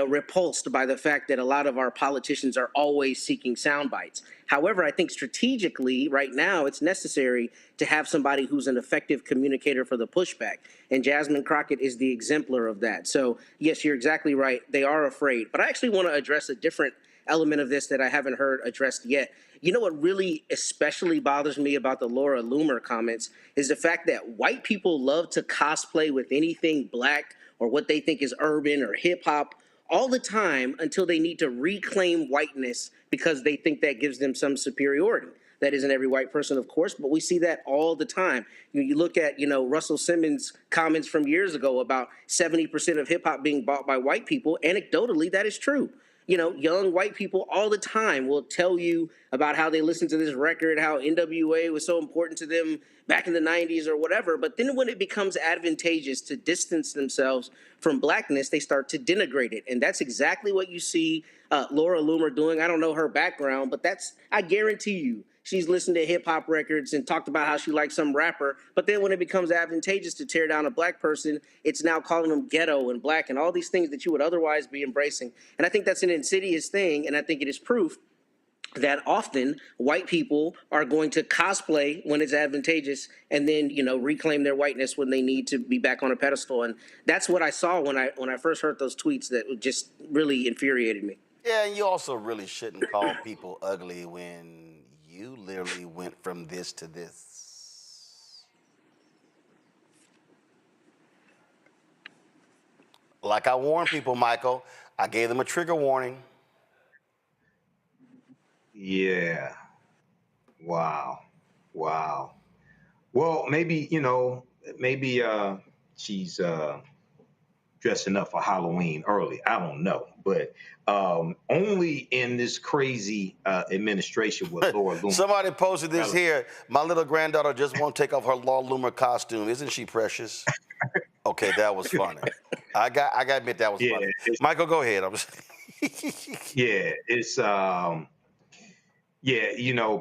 Speaker 21: repulsed by the fact that a lot of our politicians are always seeking sound bites. However, I think strategically right now it's necessary to have somebody who's an effective communicator for the pushback. And Jasmine Crockett is the exemplar of that. So, yes, you're exactly right. They are afraid. But I actually want to address a different element of this that I haven't heard addressed yet. You know what really especially bothers me about the Laura Loomer comments is the fact that white people love to cosplay with anything Black or what they think is urban or hip hop all the time until they need to reclaim whiteness because they think that gives them some superiority. That isn't every white person, of course, but we see that all the time. You look at, Russell Simmons' comments from years ago about 70% of hip hop being bought by white people. Anecdotally, that is true. Young white people all the time will tell you about how they listened to this record, how NWA was so important to them back in the 90s or whatever. But then when it becomes advantageous to distance themselves from Blackness, they start to denigrate it. And that's exactly what you see Laura Loomer doing. I don't know her background, but I guarantee you, she's listened to hip hop records and talked about how she likes some rapper. But then when it becomes advantageous to tear down a Black person, it's now calling them ghetto and Black and all these things that you would otherwise be embracing. And I think that's an insidious thing. And I think it is proof that often white people are going to cosplay when it's advantageous and then, reclaim their whiteness when they need to be back on a pedestal. And that's what I saw when I first heard those tweets that just really infuriated me.
Speaker 2: Yeah, and you also really shouldn't call people ugly when you literally went from this to this. Like I warned people, Michael, I gave them a trigger warning.
Speaker 12: Yeah. Wow. Wow. Well, maybe, maybe she's dressing up for Halloween early. I don't know. But only in this crazy administration with Laura Loomis.
Speaker 2: Somebody posted this here. My little granddaughter just won't take off her Laura Loomer costume. Isn't she precious? Okay, that was funny. I got to admit that was funny. Michael, go ahead.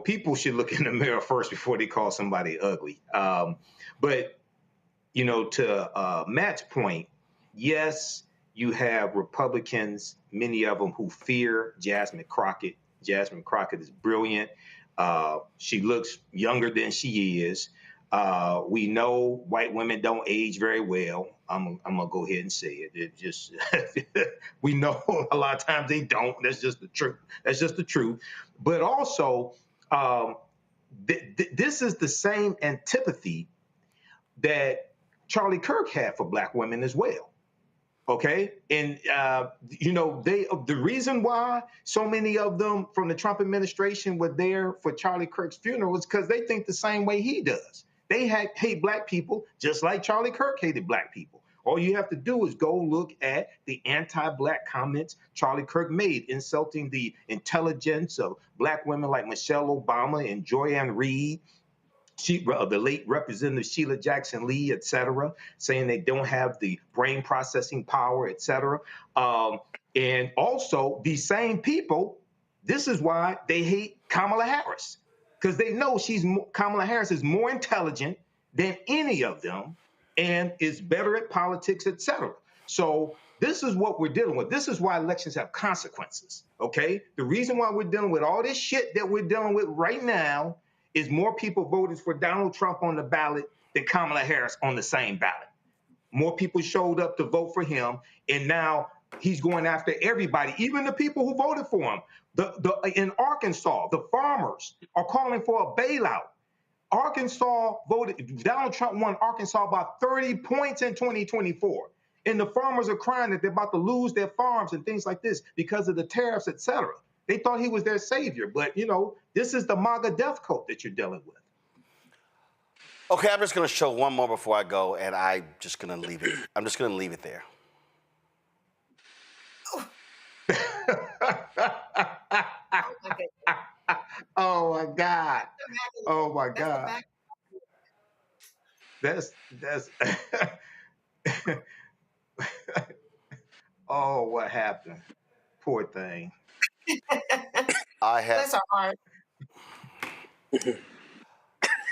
Speaker 12: People should look in the mirror first before they call somebody ugly. But to Matt's point, yes, you have Republicans, many of them who fear Jasmine Crockett. Jasmine Crockett is brilliant. She looks younger than she is. We know white women don't age very well. I'm gonna go ahead and say it. It just we know a lot of times they don't. That's just the truth. That's just the truth. But also, this is the same antipathy that Charlie Kirk had for black women as well. Okay, and the reason why so many of them from the Trump administration were there for Charlie Kirk's funeral was because they think the same way he does. They hate black people just like Charlie Kirk hated black people. All you have to do is go look at the anti-black comments Charlie Kirk made, insulting the intelligence of black women like Michelle Obama and Joyanne Reed, the late Representative Sheila Jackson Lee, et cetera, saying they don't have the brain processing power, et cetera. And also, these same people, this is why they hate Kamala Harris, because they know Kamala Harris is more intelligent than any of them and is better at politics, et cetera. So this is what we're dealing with. This is why elections have consequences, okay? The reason why we're dealing with all this shit that we're dealing with right now is more people voted for Donald Trump on the ballot than Kamala Harris on the same ballot. More people showed up to vote for him, and now he's going after everybody, even the people who voted for him. In Arkansas, the farmers are calling for a bailout. Donald Trump won Arkansas by 30 points in 2024. And the farmers are crying that they're about to lose their farms and things like this because of the tariffs, et cetera. They thought he was their savior, but this is the MAGA death cult that you're dealing with.
Speaker 2: Okay, I'm just going to show one more before I go, and I'm just going to leave it. I'm just going to leave it there.
Speaker 12: Oh my God! Oh my God! That's oh, what happened? Poor thing.
Speaker 13: Bless our heart.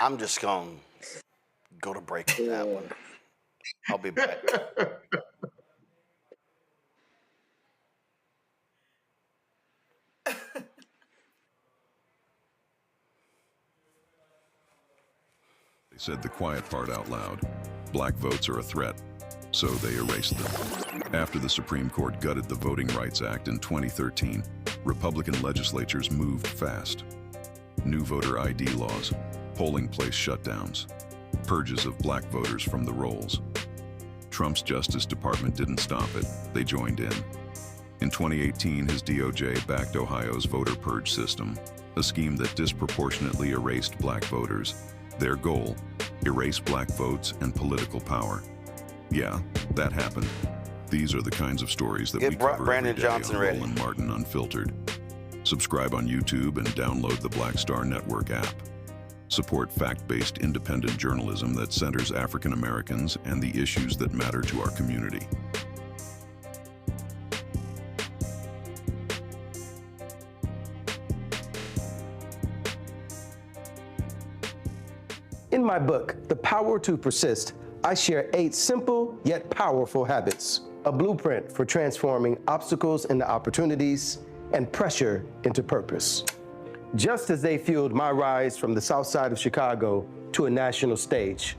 Speaker 2: I'm just going to go to break on that one. I'll be back.
Speaker 23: They said the quiet part out loud. Black votes are a threat, so they erased them. After the Supreme Court gutted the Voting Rights Act in 2013, Republican legislatures moved fast. New voter ID laws, polling place shutdowns, purges of black voters from the rolls. Trump's Justice Department didn't stop it, they joined in. In 2018, his DOJ backed Ohio's voter purge system, a scheme that disproportionately erased black voters. Their goal, erase black votes and political power. Yeah, that happened. These are the kinds of stories that we cover
Speaker 2: Brandon
Speaker 23: every day
Speaker 2: Johnson
Speaker 23: on
Speaker 2: ready.
Speaker 23: Roland Martin Unfiltered. Subscribe on YouTube and download the Black Star Network app. Support fact-based independent journalism that centers African Americans and the issues that matter to our community.
Speaker 7: In my book, The Power to Persist, I share 8 simple yet powerful habits, a blueprint for transforming obstacles into opportunities and pressure into purpose. Just as they fueled my rise from the South Side of Chicago to a national stage.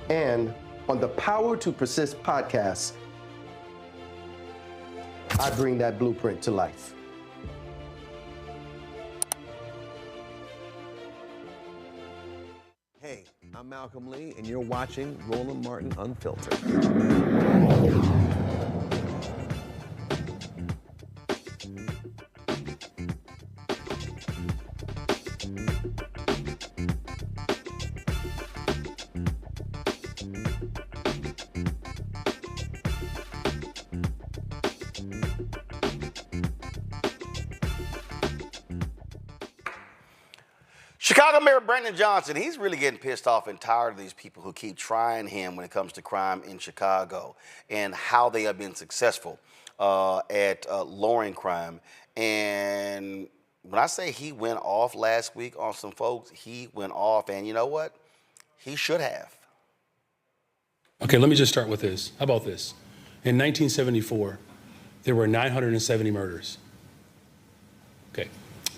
Speaker 7: And on the Power to Persist podcast, I bring that blueprint to life.
Speaker 8: Hey, I'm Malcolm Lee, and you're watching Roland Martin Unfiltered.
Speaker 2: Chicago Mayor Brandon Johnson, he's really getting pissed off and tired of these people who keep trying him when it comes to crime in Chicago and how they have been successful at lowering crime. And when I say he went off last week on some folks, he went off, and you know what? He should have.
Speaker 8: Okay, let me just start with this. How about this? In 1974, there were 970 murders. Okay,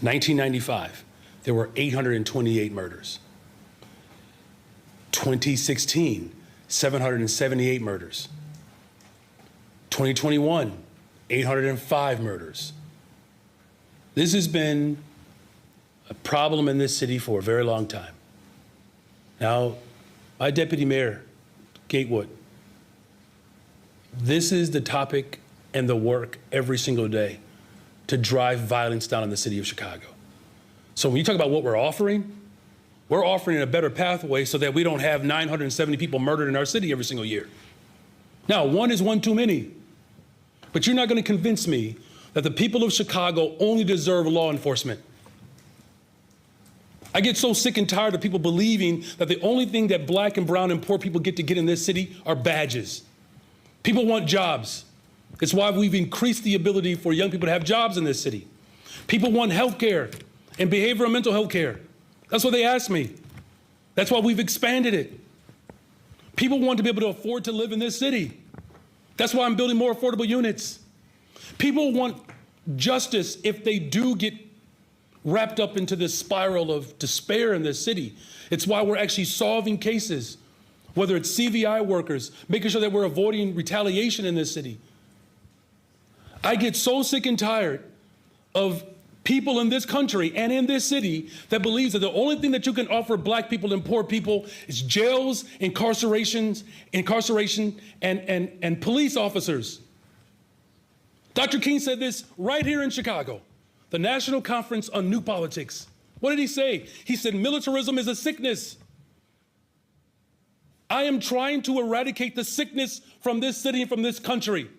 Speaker 8: 1995, there were 828 murders. 2016, 778 murders. 2021, 805 murders. This has been a problem in this city for a very long time. Now, my deputy mayor, Gatewood, this is the topic and the work every single day to drive violence down in the city of Chicago. So when you talk about what we're offering a better pathway so that we don't have 970 people murdered in our city every single year. Now, one is one too many, but you're not going to convince me that the people of Chicago only deserve law enforcement. I get so sick and tired of people believing that the only thing that black and brown and poor people get to get in this city are badges. People want jobs. It's why we've increased the ability for young people to have jobs in this city. People want health care and behavioral and mental health care. That's what they ask me. That's why we've expanded it. People want to be able to afford to live in this city. That's why I'm building more affordable units. People want justice if they do get wrapped up into this spiral of despair in this city. It's why we're actually solving cases, whether it's CVI workers, making sure that we're avoiding retaliation in this city. I get so sick and tired of people in this country and in this city that believes that the only thing that you can offer black people and poor people is jails, incarceration, and police officers. Dr. King said this right here in Chicago, the National Conference on New Politics. What did he say? He said, militarism is a sickness. I am trying to eradicate the sickness from this city and from this country.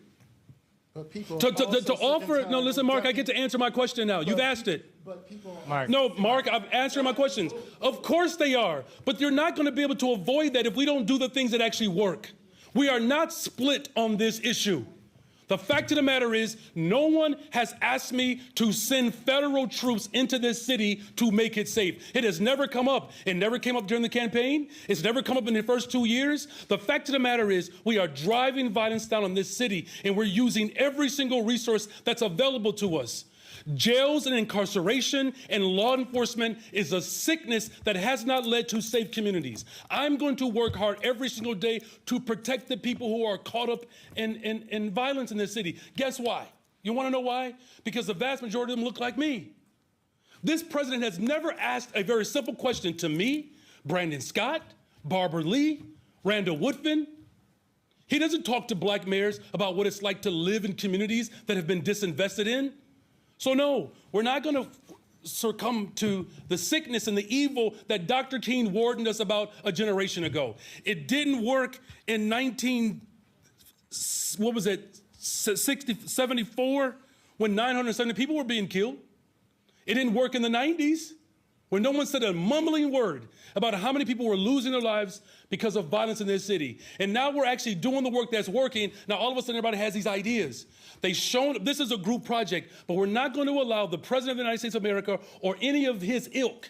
Speaker 9: But people
Speaker 8: To offer, no, listen, Mark, I get to answer my question now. You've asked it.
Speaker 9: But people,
Speaker 8: No, Mark, I'm answering my questions. Of course they are, but you're not going to be able to avoid that if we don't do the things that actually work. We are not split on this issue. The fact of the matter is, no one has asked me to send federal troops into this city to make it safe. It has never come up. It never came up during the campaign. It's never come up in the first 2 years. The fact of the matter is, we are driving violence down on this city, and we're using every single resource that's available to us. Jails and incarceration and law enforcement is a sickness that has not led to safe communities. I'm going to work hard every single day to protect the people who are caught up in violence in this city. Guess why? You want to know why? Because the vast majority of them look like me. This president has never asked a very simple question to me, Brandon Scott, Barbara Lee, Randall Woodfin. He doesn't talk to black mayors about what it's like to live in communities that have been disinvested in. So no, we're not going to succumb to the sickness and the evil that Dr. King warned us about a generation ago. It didn't work in 74, when 970 people were being killed. It didn't work in the 90s, when no one said a mumbling word about how many people were losing their lives because of violence in this city. And now we're actually doing the work that's working. Now all of a sudden everybody has these ideas. They've shown this is a group project, but we're not going to allow the President of the United States of America or any of his ilk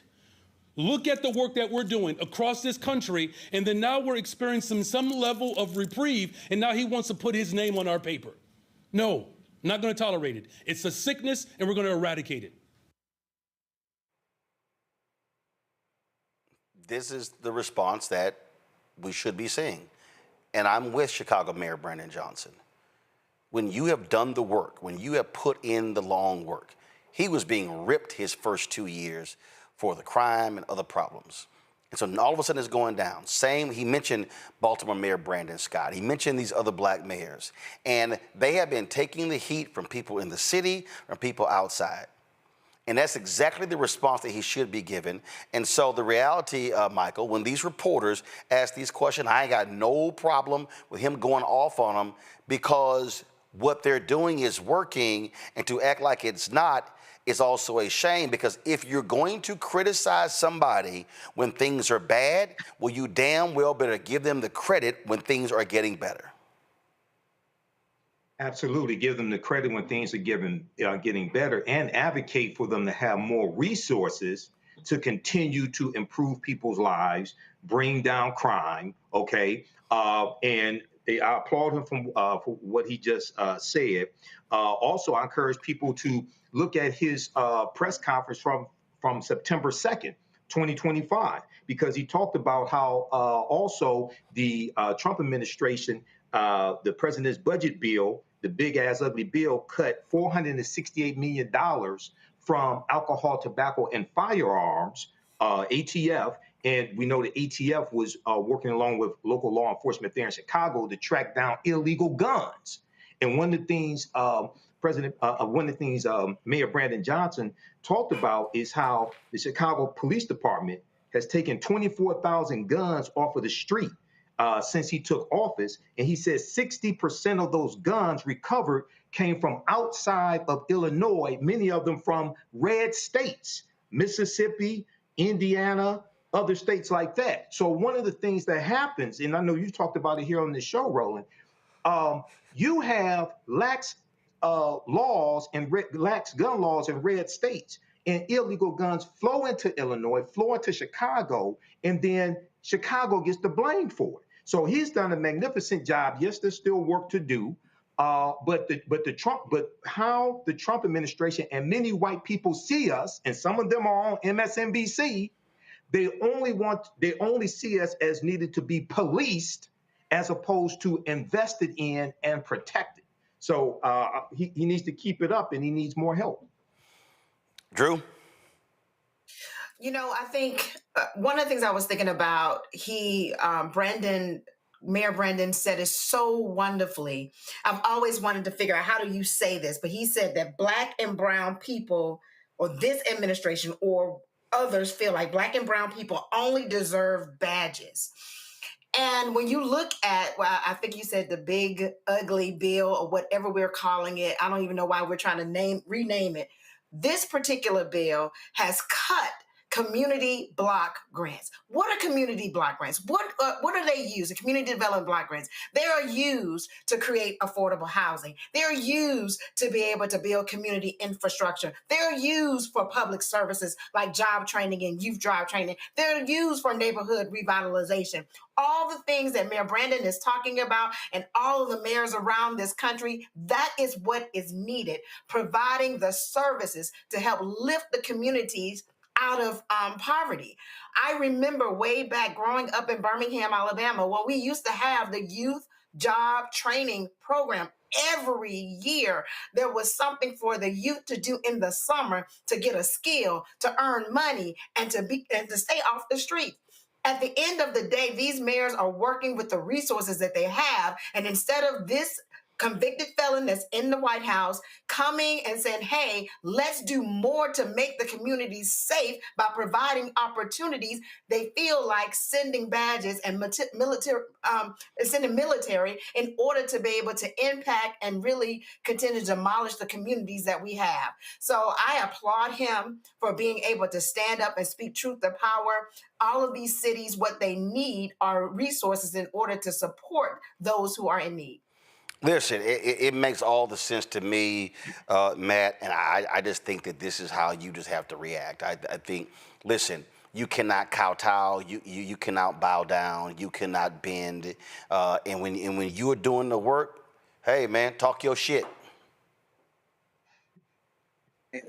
Speaker 8: look at the work that we're doing across this country, and then now we're experiencing some level of reprieve, and now he wants to put his name on our paper. No, not going to tolerate it. It's a sickness, and we're going to eradicate it.
Speaker 2: This is the response that we should be seeing. And I'm with Chicago Mayor Brandon Johnson. When you have done the work, when you have put in the long work, he was being ripped his first 2 years for the crime and other problems. And so all of a sudden it's going down. Same, he mentioned Baltimore Mayor Brandon Scott. He mentioned these other black mayors. And they have been taking the heat from people in the city, from people outside. And that's exactly the response that he should be given. And so the reality, Michael, when these reporters ask these questions, I ain't got no problem with him going off on them, because what they're doing is working, and to act like it's not it's also a shame, because if you're going to criticize somebody when things are bad, well, you damn well better give them the credit when things are getting better.
Speaker 12: Absolutely. Give them the credit when things are getting better, and advocate for them to have more resources to continue to improve people's lives, bring down crime, okay? And I applaud him for what he just said. Also, I encourage people to look at his press conference from September 2nd, 2025, because he talked about how also the Trump administration, the president's budget bill, the big ass ugly bill, cut $468 million from alcohol, tobacco, and firearms, ATF. And we know the ATF was working along with local law enforcement there in Chicago to track down illegal guns. And one of the things Mayor Brandon Johnson talked about is how the Chicago Police Department has taken 24,000 guns off of the street since he took office. And he says 60% of those guns recovered came from outside of Illinois, many of them from red states, Mississippi, Indiana, other states like that. So one of the things that happens, and I know you talked about it here on the show, Roland, you have lax laws and lax gun laws in red states, and illegal guns flow into Illinois, flow into Chicago, and then Chicago gets the blame for it. So he's done a magnificent job. Yes, there's still work to do, but how the Trump administration and many white people see us, and some of them are on MSNBC, they only see us as needed to be policed as opposed to invested in and protected. So he needs to keep it up, and he needs more help.
Speaker 2: Drew?
Speaker 13: You know, I think one of the things I was thinking about, Mayor Brandon said it so wonderfully. I've always wanted to figure out, how do you say this? But he said that Black and brown people, or this administration or others, feel like Black and brown people only deserve badges. And when you look at, well, I think you said the big ugly bill, or whatever we're calling it, I don't even know why we're trying to rename it. This particular bill has cut community block grants. What are community block grants? What are they used? The community development block grants. They are used to create affordable housing. They're used to be able to build community infrastructure. They're used for public services like job training and youth job training. They're used for neighborhood revitalization. All the things that Mayor Brandon is talking about, and all of the mayors around this country, that is what is needed, providing the services to help lift the communities out of poverty. I remember way back growing up in Birmingham, Alabama, when we used to have the youth job training program. Every year, there was something for the youth to do in the summer to get a skill, to earn money, and to stay off the street. At the end of the day, these mayors are working with the resources that they have, and instead of this convicted felon that's in the White House coming and saying, hey, let's do more to make the communities safe by providing opportunities, they feel like sending badges and sending military in order to be able to impact and really continue to demolish the communities that we have. So I applaud him for being able to stand up and speak truth to power. All of these cities, what they need are resources in order to support those who are in need.
Speaker 2: Listen, it makes all the sense to me, Matt, and I just think that this is how you just have to react. I think, listen, you cannot kowtow, you cannot bow down, you cannot bend, and when you are doing the work, hey, man, talk your shit.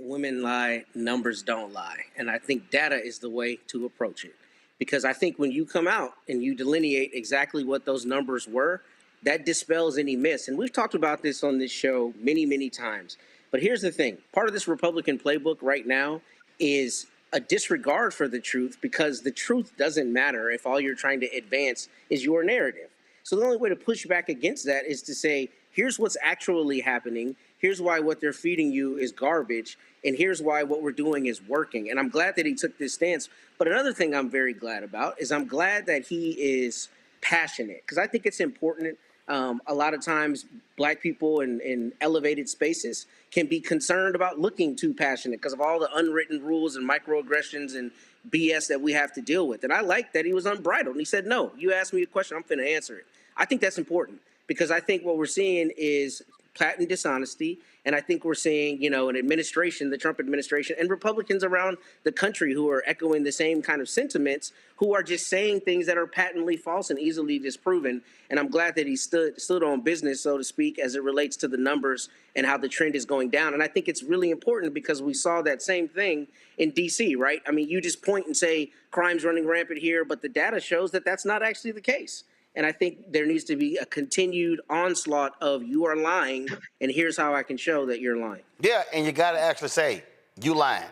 Speaker 21: Women lie, numbers don't lie. And I think data is the way to approach it. Because I think when you come out and you delineate exactly what those numbers were, that dispels any myths. And we've talked about this on this show many, many times. But here's the thing. Part of this Republican playbook right now is a disregard for the truth, because the truth doesn't matter if all you're trying to advance is your narrative. So the only way to push back against that is to say, here's what's actually happening. Here's why what they're feeding you is garbage. And here's why what we're doing is working. And I'm glad that he took this stance. But another thing I'm very glad about is I'm glad that he is passionate, because I think it's important A lot of times, Black people in elevated spaces can be concerned about looking too passionate because of all the unwritten rules and microaggressions and BS that we have to deal with. And I like that he was unbridled. And he said, no, you asked me a question, I'm finna answer it. I think that's important because I think what we're seeing is patent dishonesty. And I think we're seeing, you know, an administration, the Trump administration, and Republicans around the country who are echoing the same kind of sentiments, who are just saying things that are patently false and easily disproven. And I'm glad that he stood on business, so to speak, as it relates to the numbers and how the trend is going down. And I think it's really important because we saw that same thing in D.C., right? I mean, you just point and say crime's running rampant here, but the data shows that that's not actually the case. And I think there needs to be a continued onslaught of you are lying, and here's how I can show that you're lying.
Speaker 2: Yeah, and you got to actually say, you lying.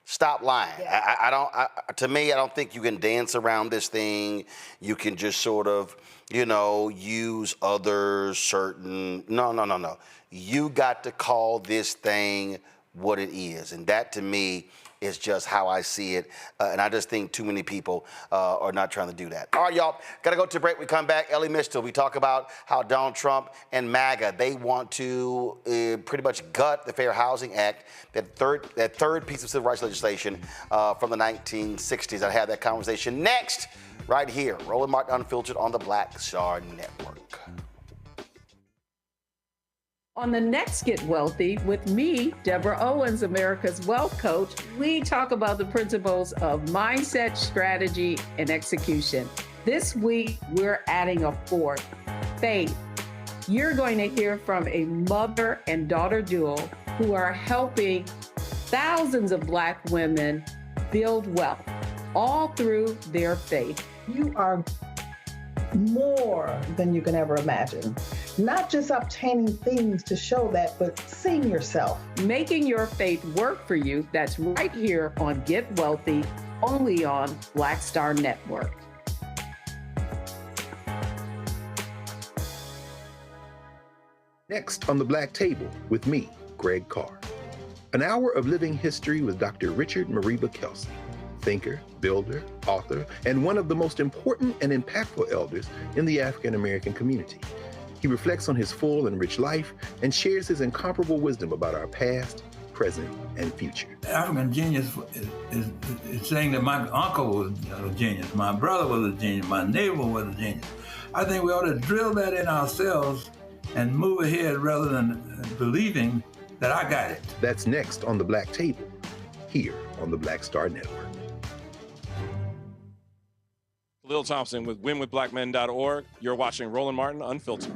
Speaker 2: Stop lying. Yeah. To me, I don't think you can dance around this thing. You can just sort of, you know, use other certain, no. You got to call this thing what it is. And that, to me, is just how I see it. And I just think too many people are not trying to do that. All right, y'all, got to go to break. We come back. Ellie Mistel, we talk about how Donald Trump and MAGA, they want to pretty much gut the Fair Housing Act, that third piece of civil rights legislation from the 1960s. I have that conversation next, right here. Roland Martin Unfiltered on the Black Star Network.
Speaker 11: On the next Get Wealthy with me, Deborah Owens, America's Wealth Coach, we talk about the principles of mindset, strategy, and execution. This week, we're adding a fourth, faith. You're going to hear from a mother and daughter duo who are helping thousands of Black women build wealth, all through their faith.
Speaker 14: You are more than you can ever imagine. Not just obtaining things to show that, but seeing yourself.
Speaker 11: Making your faith work for you. That's right here on Get Wealthy, only on Black Star Network.
Speaker 10: Next on the Black Table with me, Greg Carr. An hour of living history with Dr. Richard Mariba Kelsey, thinker, builder, author, and one of the most important and impactful elders in the African American community. He reflects on his full and rich life and shares his incomparable wisdom about our past, present, and future.
Speaker 3: African genius is saying that my uncle was a genius, my brother was a genius, my neighbor was a genius. I think we ought to drill that in ourselves and move ahead rather than believing that I got it.
Speaker 10: That's next on the Black Table, here on the Black Star Network.
Speaker 17: Lil Thompson with winwithblackmen.org. You're watching Roland Martin Unfiltered.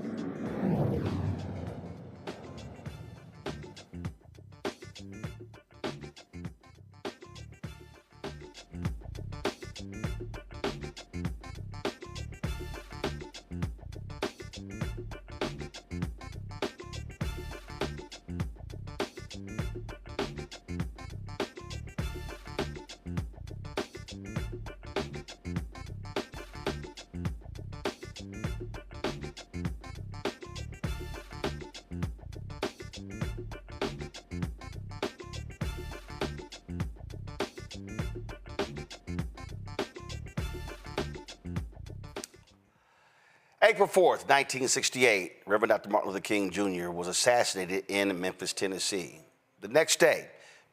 Speaker 2: April 4th, 1968, Reverend Dr. Martin Luther King Jr. was assassinated in Memphis, Tennessee. The next day,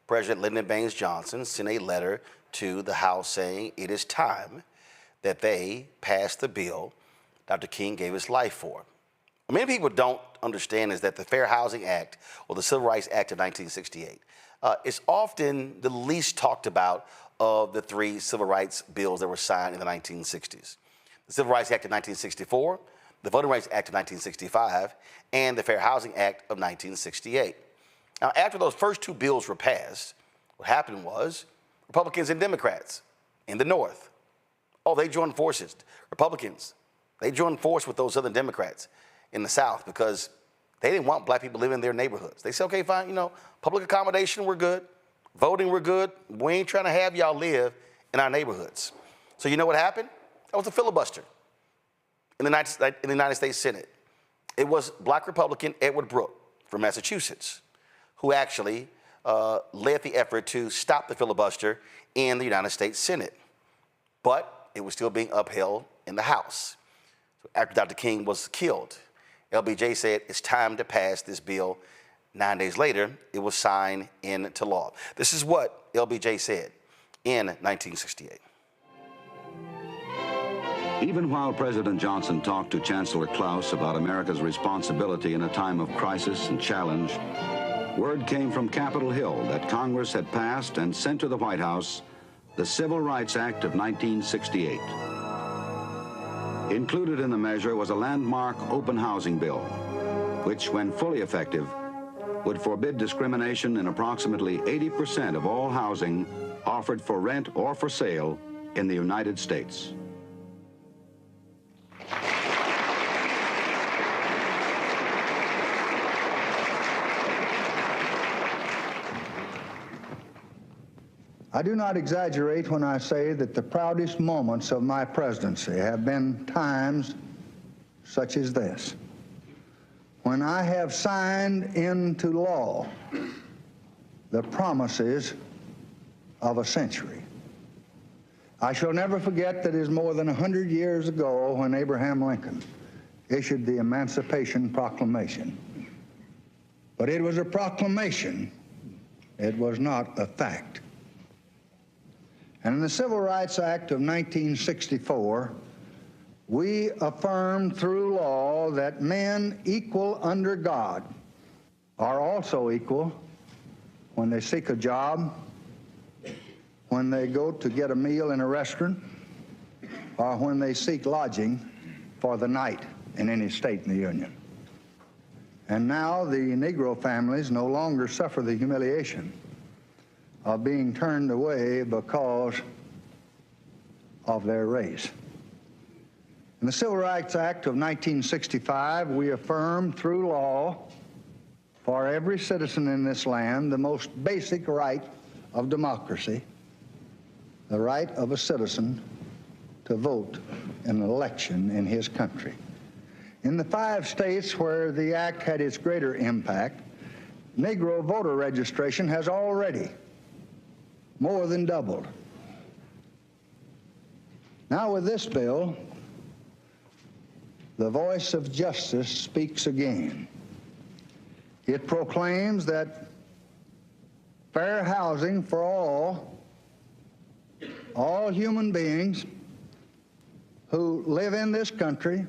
Speaker 2: President Lyndon Baines Johnson sent a letter to the House saying it is time that they pass the bill Dr. King gave his life for. What many people don't understand is that the Fair Housing Act, or the Civil Rights Act of 1968, is often the least talked about of the three civil rights bills that were signed in the 1960s. The Civil Rights Act of 1964, the Voting Rights Act of 1965, and the Fair Housing Act of 1968. Now, after those first two bills were passed, what happened was Republicans and Democrats in the North, they joined forces. Republicans, they joined force with those Southern Democrats in the South because they didn't want Black people living in their neighborhoods. They said, okay, fine, public accommodation, we're good. Voting, we're good. We ain't trying to have y'all live in our neighborhoods. So you know what happened? That was a filibuster in the United States Senate. It was Black Republican Edward Brooke from Massachusetts who actually led the effort to stop the filibuster in the United States Senate. But it was still being upheld in the House. So after Dr. King was killed, LBJ said it's time to pass this bill. 9 days later, it was signed into law. This is what LBJ said in 1968.
Speaker 1: Even while President Johnson talked to Chancellor Klaus about America's responsibility in a time of crisis and challenge, word came from Capitol Hill that Congress had passed and sent to the White House the Civil Rights Act of 1968. Included in the measure was a landmark open housing bill, which, when fully effective, would forbid discrimination in approximately 80% of all housing offered for rent or for sale in the United States.
Speaker 18: I do not exaggerate when I say that the proudest moments of my presidency have been times such as this, when I have signed into law the promises of a century. I shall never forget that it is more than 100 years ago when Abraham Lincoln issued the Emancipation Proclamation. But it was a proclamation, it was not a fact. And in the Civil Rights Act of 1964, we affirmed through law that men equal under God are also equal when they seek a job, when they go to get a meal in a restaurant, or when they seek lodging for the night in any state in the Union. And now the Negro families no longer suffer the humiliation of being turned away because of their race. In the Civil Rights Act of 1965, we affirmed through law for every citizen in this land the most basic right of democracy, the right of a citizen to vote in an election in his country. In the 5 states where the act had its greater impact, Negro voter registration has already more than doubled. Now with this bill, the voice of justice speaks again. It proclaims that fair housing for all human beings who live in this country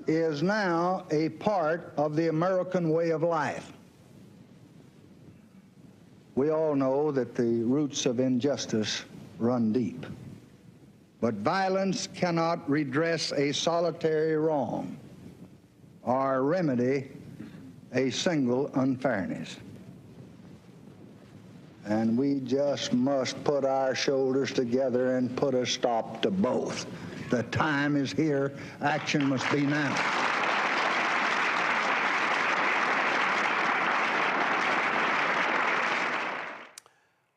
Speaker 18: is now a part of the American way of life. We all know that the roots of injustice run deep, but violence cannot redress a solitary wrong or remedy a single unfairness. And we just must put our shoulders together and put a stop to both. The time is here. Action must be now.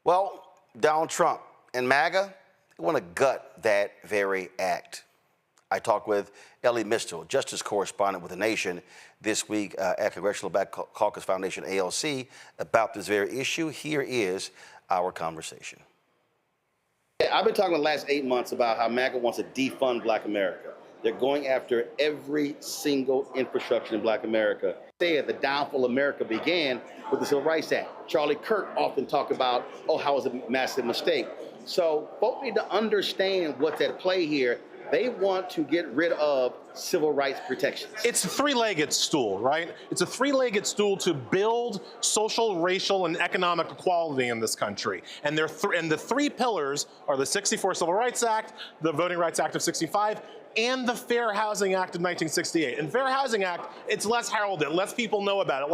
Speaker 2: Well, Donald Trump and MAGA want to gut that very act. I talked with Ellie Mistel, justice correspondent with The Nation, this week at Congressional Black Caucus Foundation, ALC, about this very issue. Here is our conversation. I've been talking the last 8 months about how MAGA wants to defund Black America. They're going after every single infrastructure in Black America. The downfall of America began with the Civil Rights Act. Charlie Kirk often talked about, how it was a massive mistake. So folks need to understand what's at play here. They want to get rid of civil rights protections.
Speaker 19: It's a three-legged stool, right? It's a three-legged stool to build social, racial, and economic equality in this country. And the 3 pillars are the 64 Civil Rights Act, the Voting Rights Act of 65, and the Fair Housing Act of 1968. And Fair Housing Act, it's less heralded, less people know about it,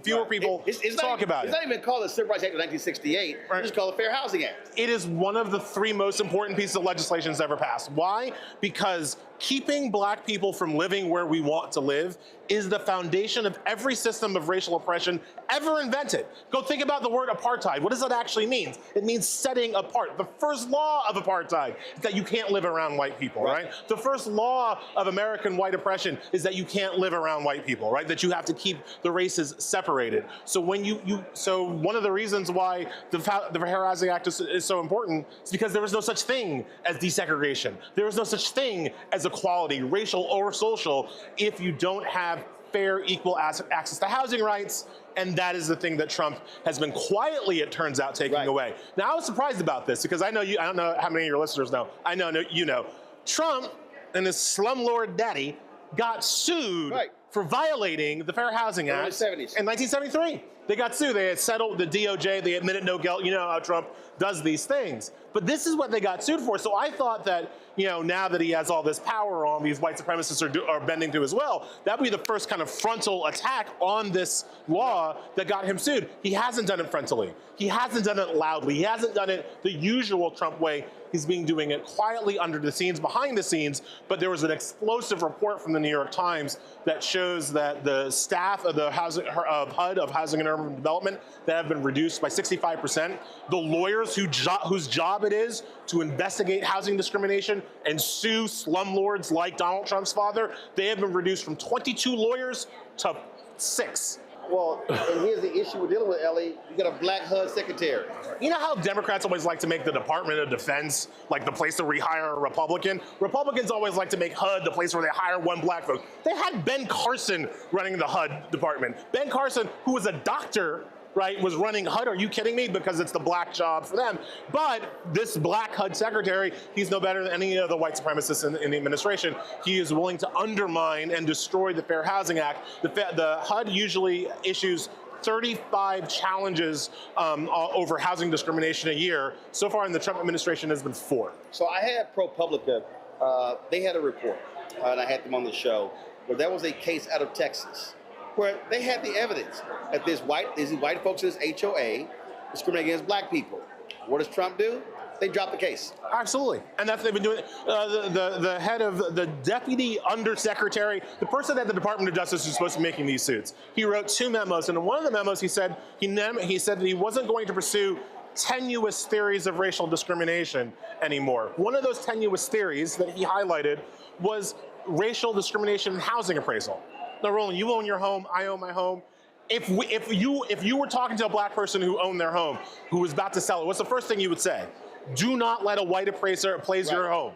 Speaker 19: fewer people talk about it.
Speaker 2: It's not even called the Civil Rights Act of 1968, right. It's called the Fair Housing Act.
Speaker 19: It is one of the 3 most important pieces of legislation that's ever passed. Why? Because keeping Black people from living where we want to live is the foundation of every system of racial oppression ever invented. Go think about the word apartheid. What does that actually mean? It means setting apart. The first law of apartheid is that you can't live around white people, right? The first law of American white oppression is that you can't live around white people, right? That you have to keep the races separated. So when so one of the reasons why the Fair Housing Act is so important is because there was no such thing as desegregation. There was no such thing as equality, racial or social, if you don't have fair, equal access to housing rights, and that is the thing that Trump has been quietly, it turns out, taking away. Now, I was surprised about this because I know I don't know how many of your listeners know. I know you know. Trump and his slumlord daddy got sued for violating the Fair Housing Act in 1973. They got sued. They had settled the DOJ. They admitted no guilt. You know how Trump does these things. But this is what they got sued for. So I thought that, you know, now that he has all this power on, these white supremacists are bending to as well, that would be the first kind of frontal attack on this law that got him sued. He hasn't done it frontally. He hasn't done it loudly. He hasn't done it the usual Trump way. He's been doing it quietly under the scenes, behind the scenes, but there was an explosive report from the New York Times that shows that the staff of the HUD, of Housing and Urban Development, that have been reduced by 65%. The lawyers whose job it is to investigate housing discrimination and sue slumlords like Donald Trump's father, they have been reduced from 22 lawyers to 6.
Speaker 2: Well, and here's the issue we're dealing with, Ellie. You got a black HUD secretary.
Speaker 19: You know how Democrats always like to make the Department of Defense like the place to rehire a Republican? Republicans always like to make HUD the place where they hire one black vote. They had Ben Carson running the HUD department. Ben Carson, who was a doctor, right, was running HUD. Are you kidding me? Because it's the black job for them. But this black HUD secretary, he's no better than any of the white supremacists in the administration. He is willing to undermine and destroy the Fair Housing Act. The HUD usually issues 35 challenges over housing discrimination a year. So far in the Trump administration has been 4.
Speaker 2: So I had ProPublica, they had a report, and I had them on the show, where there was a case out of Texas where they had the evidence that these white folks in this HOA discriminate against black people. What does Trump do? They drop the case.
Speaker 19: Absolutely, and that's what they've been doing. The head of the deputy undersecretary, the person at the Department of Justice who's supposed to be making these suits, he wrote 2 memos, and in one of the memos he said that he wasn't going to pursue tenuous theories of racial discrimination anymore. One of those tenuous theories that he highlighted was racial discrimination in housing appraisal. Now, Roland, you own your home, I own my home. If you were talking to a black person who owned their home, who was about to sell it, what's the first thing you would say? Do not let a white appraiser appraise your home.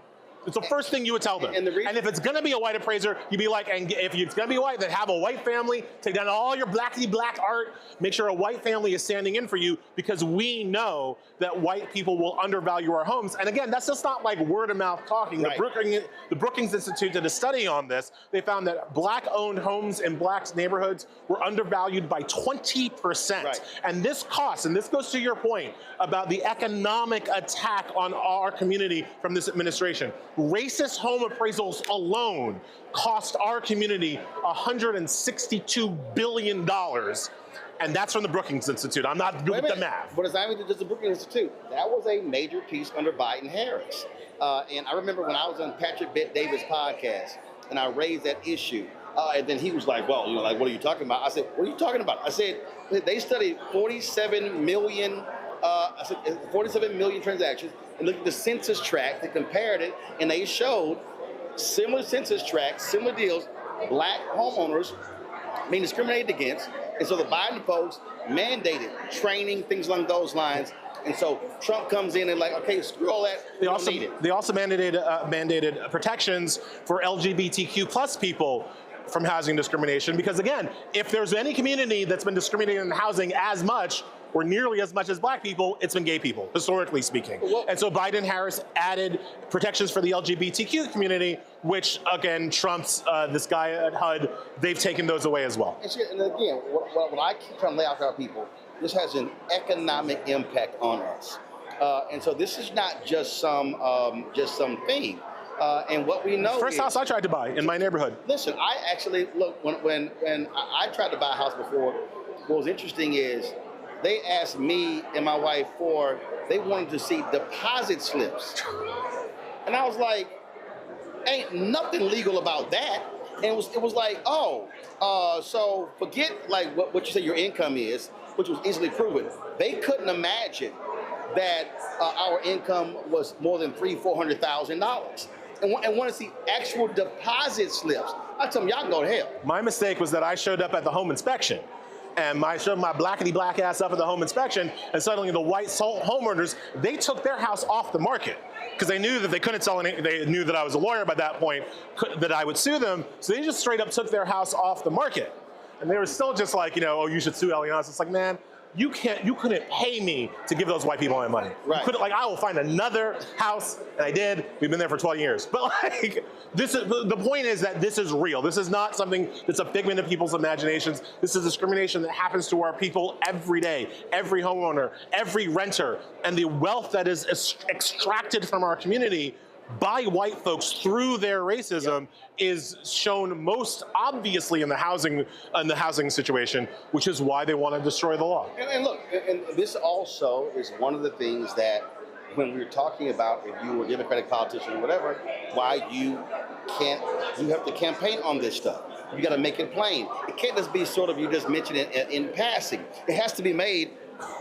Speaker 19: It's the first thing you would tell them. And if it's going to be a white appraiser, you'd be like, and if it's going to be white, then have a white family, take down all your black art, make sure a white family is standing in for you, because we know that white people will undervalue our homes. And again, that's just not like word of mouth talking. The Brookings Institute did a study on this. They found that black-owned homes in black neighborhoods were undervalued by 20%. And this costs, and this goes to your point about the economic attack on our community from this administration. Racist home appraisals alone cost our community $162 billion. And that's from the Brookings Institute. I'm not doing the math.
Speaker 2: But it's not even just the Brookings Institute. That was a major piece under Biden-Harris. And I remember when I was on Patrick Bet-David's podcast, and I raised that issue. And then he was like, well, like, what are you talking about? I said, what are you talking about? I said, they studied 47 million transactions, and looked at the census tract, they compared it, and they showed similar census tracts, similar deals, black homeowners being discriminated against. And so the Biden folks mandated training, things along those lines. And so Trump comes in and like, okay, screw all that.
Speaker 19: They also mandated protections for LGBTQ plus people from housing discrimination. Because again, if there's any community that's been discriminated in housing as much or nearly as much as black people, it's been gay people, historically speaking. And so Biden-Harris added protections for the LGBTQ community, which again, Trump's, this guy at HUD, they've taken those away as well.
Speaker 2: And again, what I keep trying to lay out to our people, this has an economic impact on us. And so this is not just some thing. And what we know
Speaker 19: First house I tried to buy in my neighborhood.
Speaker 2: Listen, I actually, look, when I tried to buy a house before, what was interesting is they asked me and my wife they wanted to see deposit slips. And I was like, ain't nothing legal about that. And it was like, oh, so forget like what you say your income is, which was easily proven. They couldn't imagine that our income was more than $300,000-$400,000 and want to see actual deposit slips. I tell them, y'all can go to hell.
Speaker 19: My mistake was that I showed up at the home inspection. And I showed my blackety black ass up at the home inspection, and suddenly the white homeowners, they took their house off the market because they knew that they couldn't sell any, they knew that I was a lawyer by that point, that I would sue them. So they just straight up took their house off the market. And they were still just like, you know, oh, you should sue Allianz. It's like, man, you couldn't pay me to give those white people my money.
Speaker 2: Right.
Speaker 19: You couldn't, like, I will find another house, and I did. We've been there for 20 years. But like, the point is that this is real. This is not something that's a figment of people's imaginations. This is discrimination that happens to our people every day, every homeowner, every renter, and the wealth that is extracted from our community by white folks through their racism is shown most obviously in the housing situation, which is why they want to destroy the law.
Speaker 2: And look, and this also is one of the things that when we were talking about if you were a Democratic politician or whatever, why you have to campaign on this stuff. You got to make it plain. It can't just be sort of you just mention it in passing. It has to be made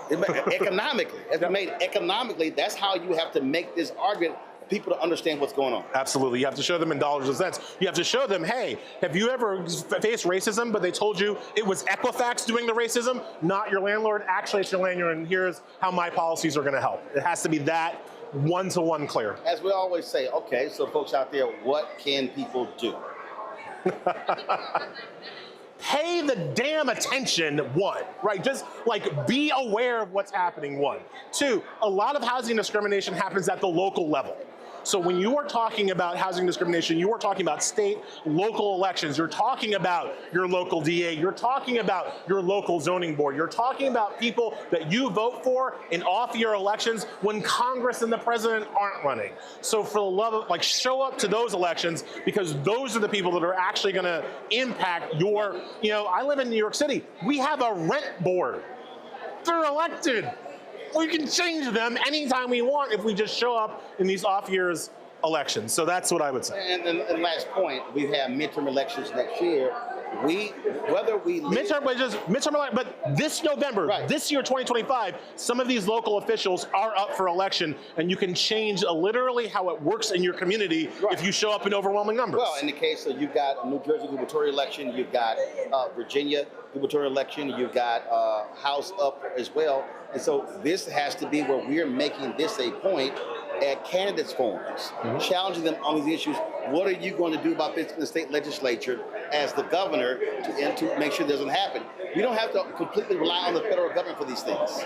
Speaker 2: economically. It has to be made economically. That's how you have to make this argument. People to understand what's going on.
Speaker 19: Absolutely. You have to show them in dollars and cents. You have to show them, hey, have you ever faced racism, but they told you it was Equifax doing the racism, not your landlord? Actually, it's your landlord, and here's how my policies are going to help. It has to be that one-to-one clear.
Speaker 2: As we always say, okay, so folks out there, what can people do?
Speaker 19: Pay the damn attention, one, right? Just like be aware of what's happening, one. Two, a lot of housing discrimination happens at the local level. So when you are talking about housing discrimination, you are talking about state, local elections. You're talking about your local DA. You're talking about your local zoning board. You're talking about people that you vote for in off-year elections when Congress and the president aren't running. So for the love of, like, show up to those elections because those are the people that are actually going to impact your, you know, I live in New York City. We have a rent board. They're elected. We can change them anytime we want if we just show up in these off-years elections. So that's what I would say.
Speaker 2: And last point, we have midterm elections next year. Whether we but this November, this year, 2025, some of these local officials are up for election, and you can change literally how it works in your community if you show up in overwhelming numbers. Well, in the case of you've got New Jersey gubernatorial election, you've got Virginia gubernatorial election, you've got House up as well. And so this has to be where we're making this a point at candidates forums, challenging them on these issues. What are you going to do about this in the state legislature as the governor to make sure it doesn't happen? We don't have to completely rely on the federal government for these things.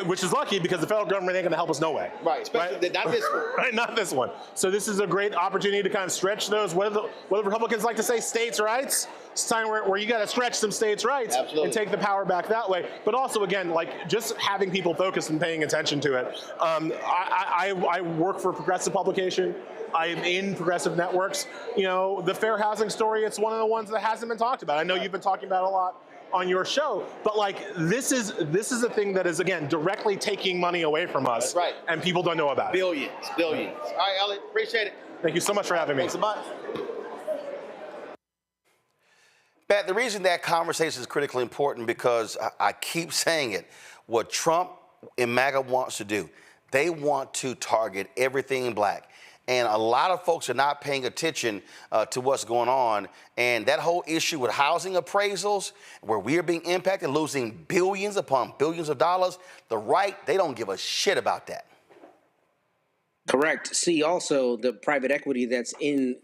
Speaker 19: Which is lucky because the federal government ain't going to help us no way.
Speaker 2: Right, especially not this one.
Speaker 19: Right, not this one. So this is a great opportunity to kind of stretch those, what do the Republicans like to say, states' rights? It's time where you got to stretch some states' rights and take the power back that way. But also, again, like just having people focused and paying attention to it. I work for Progressive Publication. I'm in progressive networks. You know, the fair housing story, it's one of the ones that hasn't been talked about. I know you've been talking about it a lot on your show, but like this is a thing that is, again, directly taking money away from us.
Speaker 2: That's right.
Speaker 19: And people don't know about it.
Speaker 2: Billions. All right, Elliot, appreciate it.
Speaker 19: Thank you so much for having me.
Speaker 2: Thanks a bunch. Pat, the reason that conversation is critically important because I keep saying it, what Trump and MAGA wants to do, they want to target everything black. And a lot of folks are not paying attention to what's going on. And that whole issue with housing appraisals, where we are being impacted, losing billions upon billions of dollars, the right, they don't give a shit about that.
Speaker 21: Correct. See, also the private equity that's in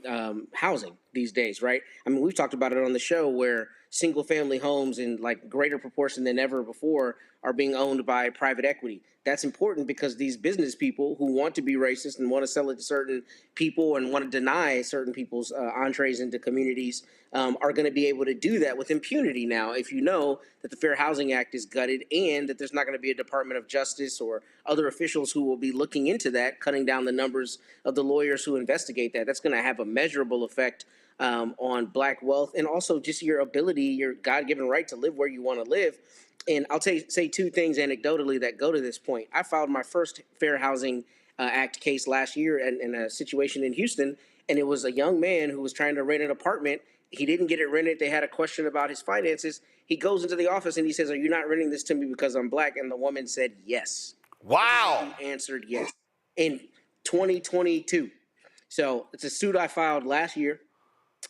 Speaker 21: housing these days, right? I mean, we've talked about it on the show where single family homes in like greater proportion than ever before are being owned by private equity. That's important because these business people who want to be racist and want to sell it to certain people and want to deny certain people's entrees into communities are going to be able to do that with impunity now if you know that the Fair Housing Act is gutted and that there's not going to be a Department of Justice or other officials who will be looking into that, cutting down the numbers of the lawyers who investigate that. That's going to have a measurable effect on black wealth and also just your ability, your God-given right to live where you want to live. And I'll say two things anecdotally that go to this point. I filed my first Fair Housing Act case last year in a situation in Houston, and it was a young man who was trying to rent an apartment, He didn't get it rented. They had a question about his finances. He goes into the office and he says, "Are you not renting this to me because I'm black?" And the woman said, "Yes."
Speaker 2: Wow.
Speaker 21: He answered yes in 2022. So it's a suit I filed last year.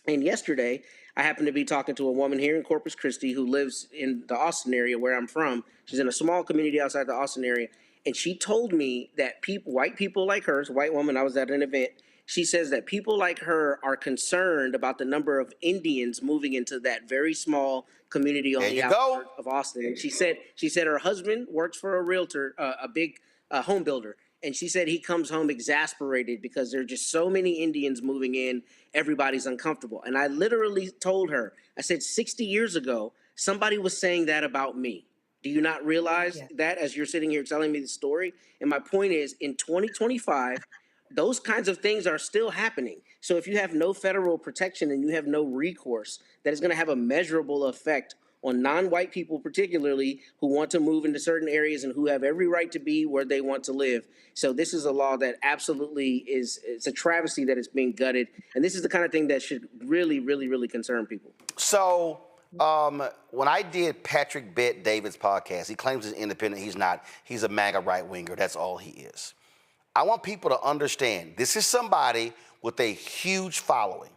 Speaker 21: And yesterday, I happened to be talking to a woman here in Corpus Christi who lives in the Austin area where I'm from. She's in a small community outside the Austin area. And she told me that white people like her, it's a white woman, I was at an event. She says that people like her are concerned about the number of Indians moving into that very small community on the outskirts of Austin. And she said her husband works for a realtor, a big home builder. And she said he comes home exasperated because there are just so many Indians moving in. Everybody's uncomfortable. And I literally told her, I said, 60 years ago, somebody was saying that about me. Do you not realize that as you're sitting here telling me the story? And my point is, in 2025, those kinds of things are still happening. So if you have no federal protection and you have no recourse, that is going to have a measurable effect on non-white people, particularly who want to move into certain areas and who have every right to be where they want to live. So this is a law that absolutely it's a travesty that it's being gutted. And this is the kind of thing that should really, really, really concern people.
Speaker 2: So when I did Patrick Bet David's podcast, he claims he's independent. He's not. He's a MAGA right-winger. That's all he is. I want people to understand this is somebody with a huge following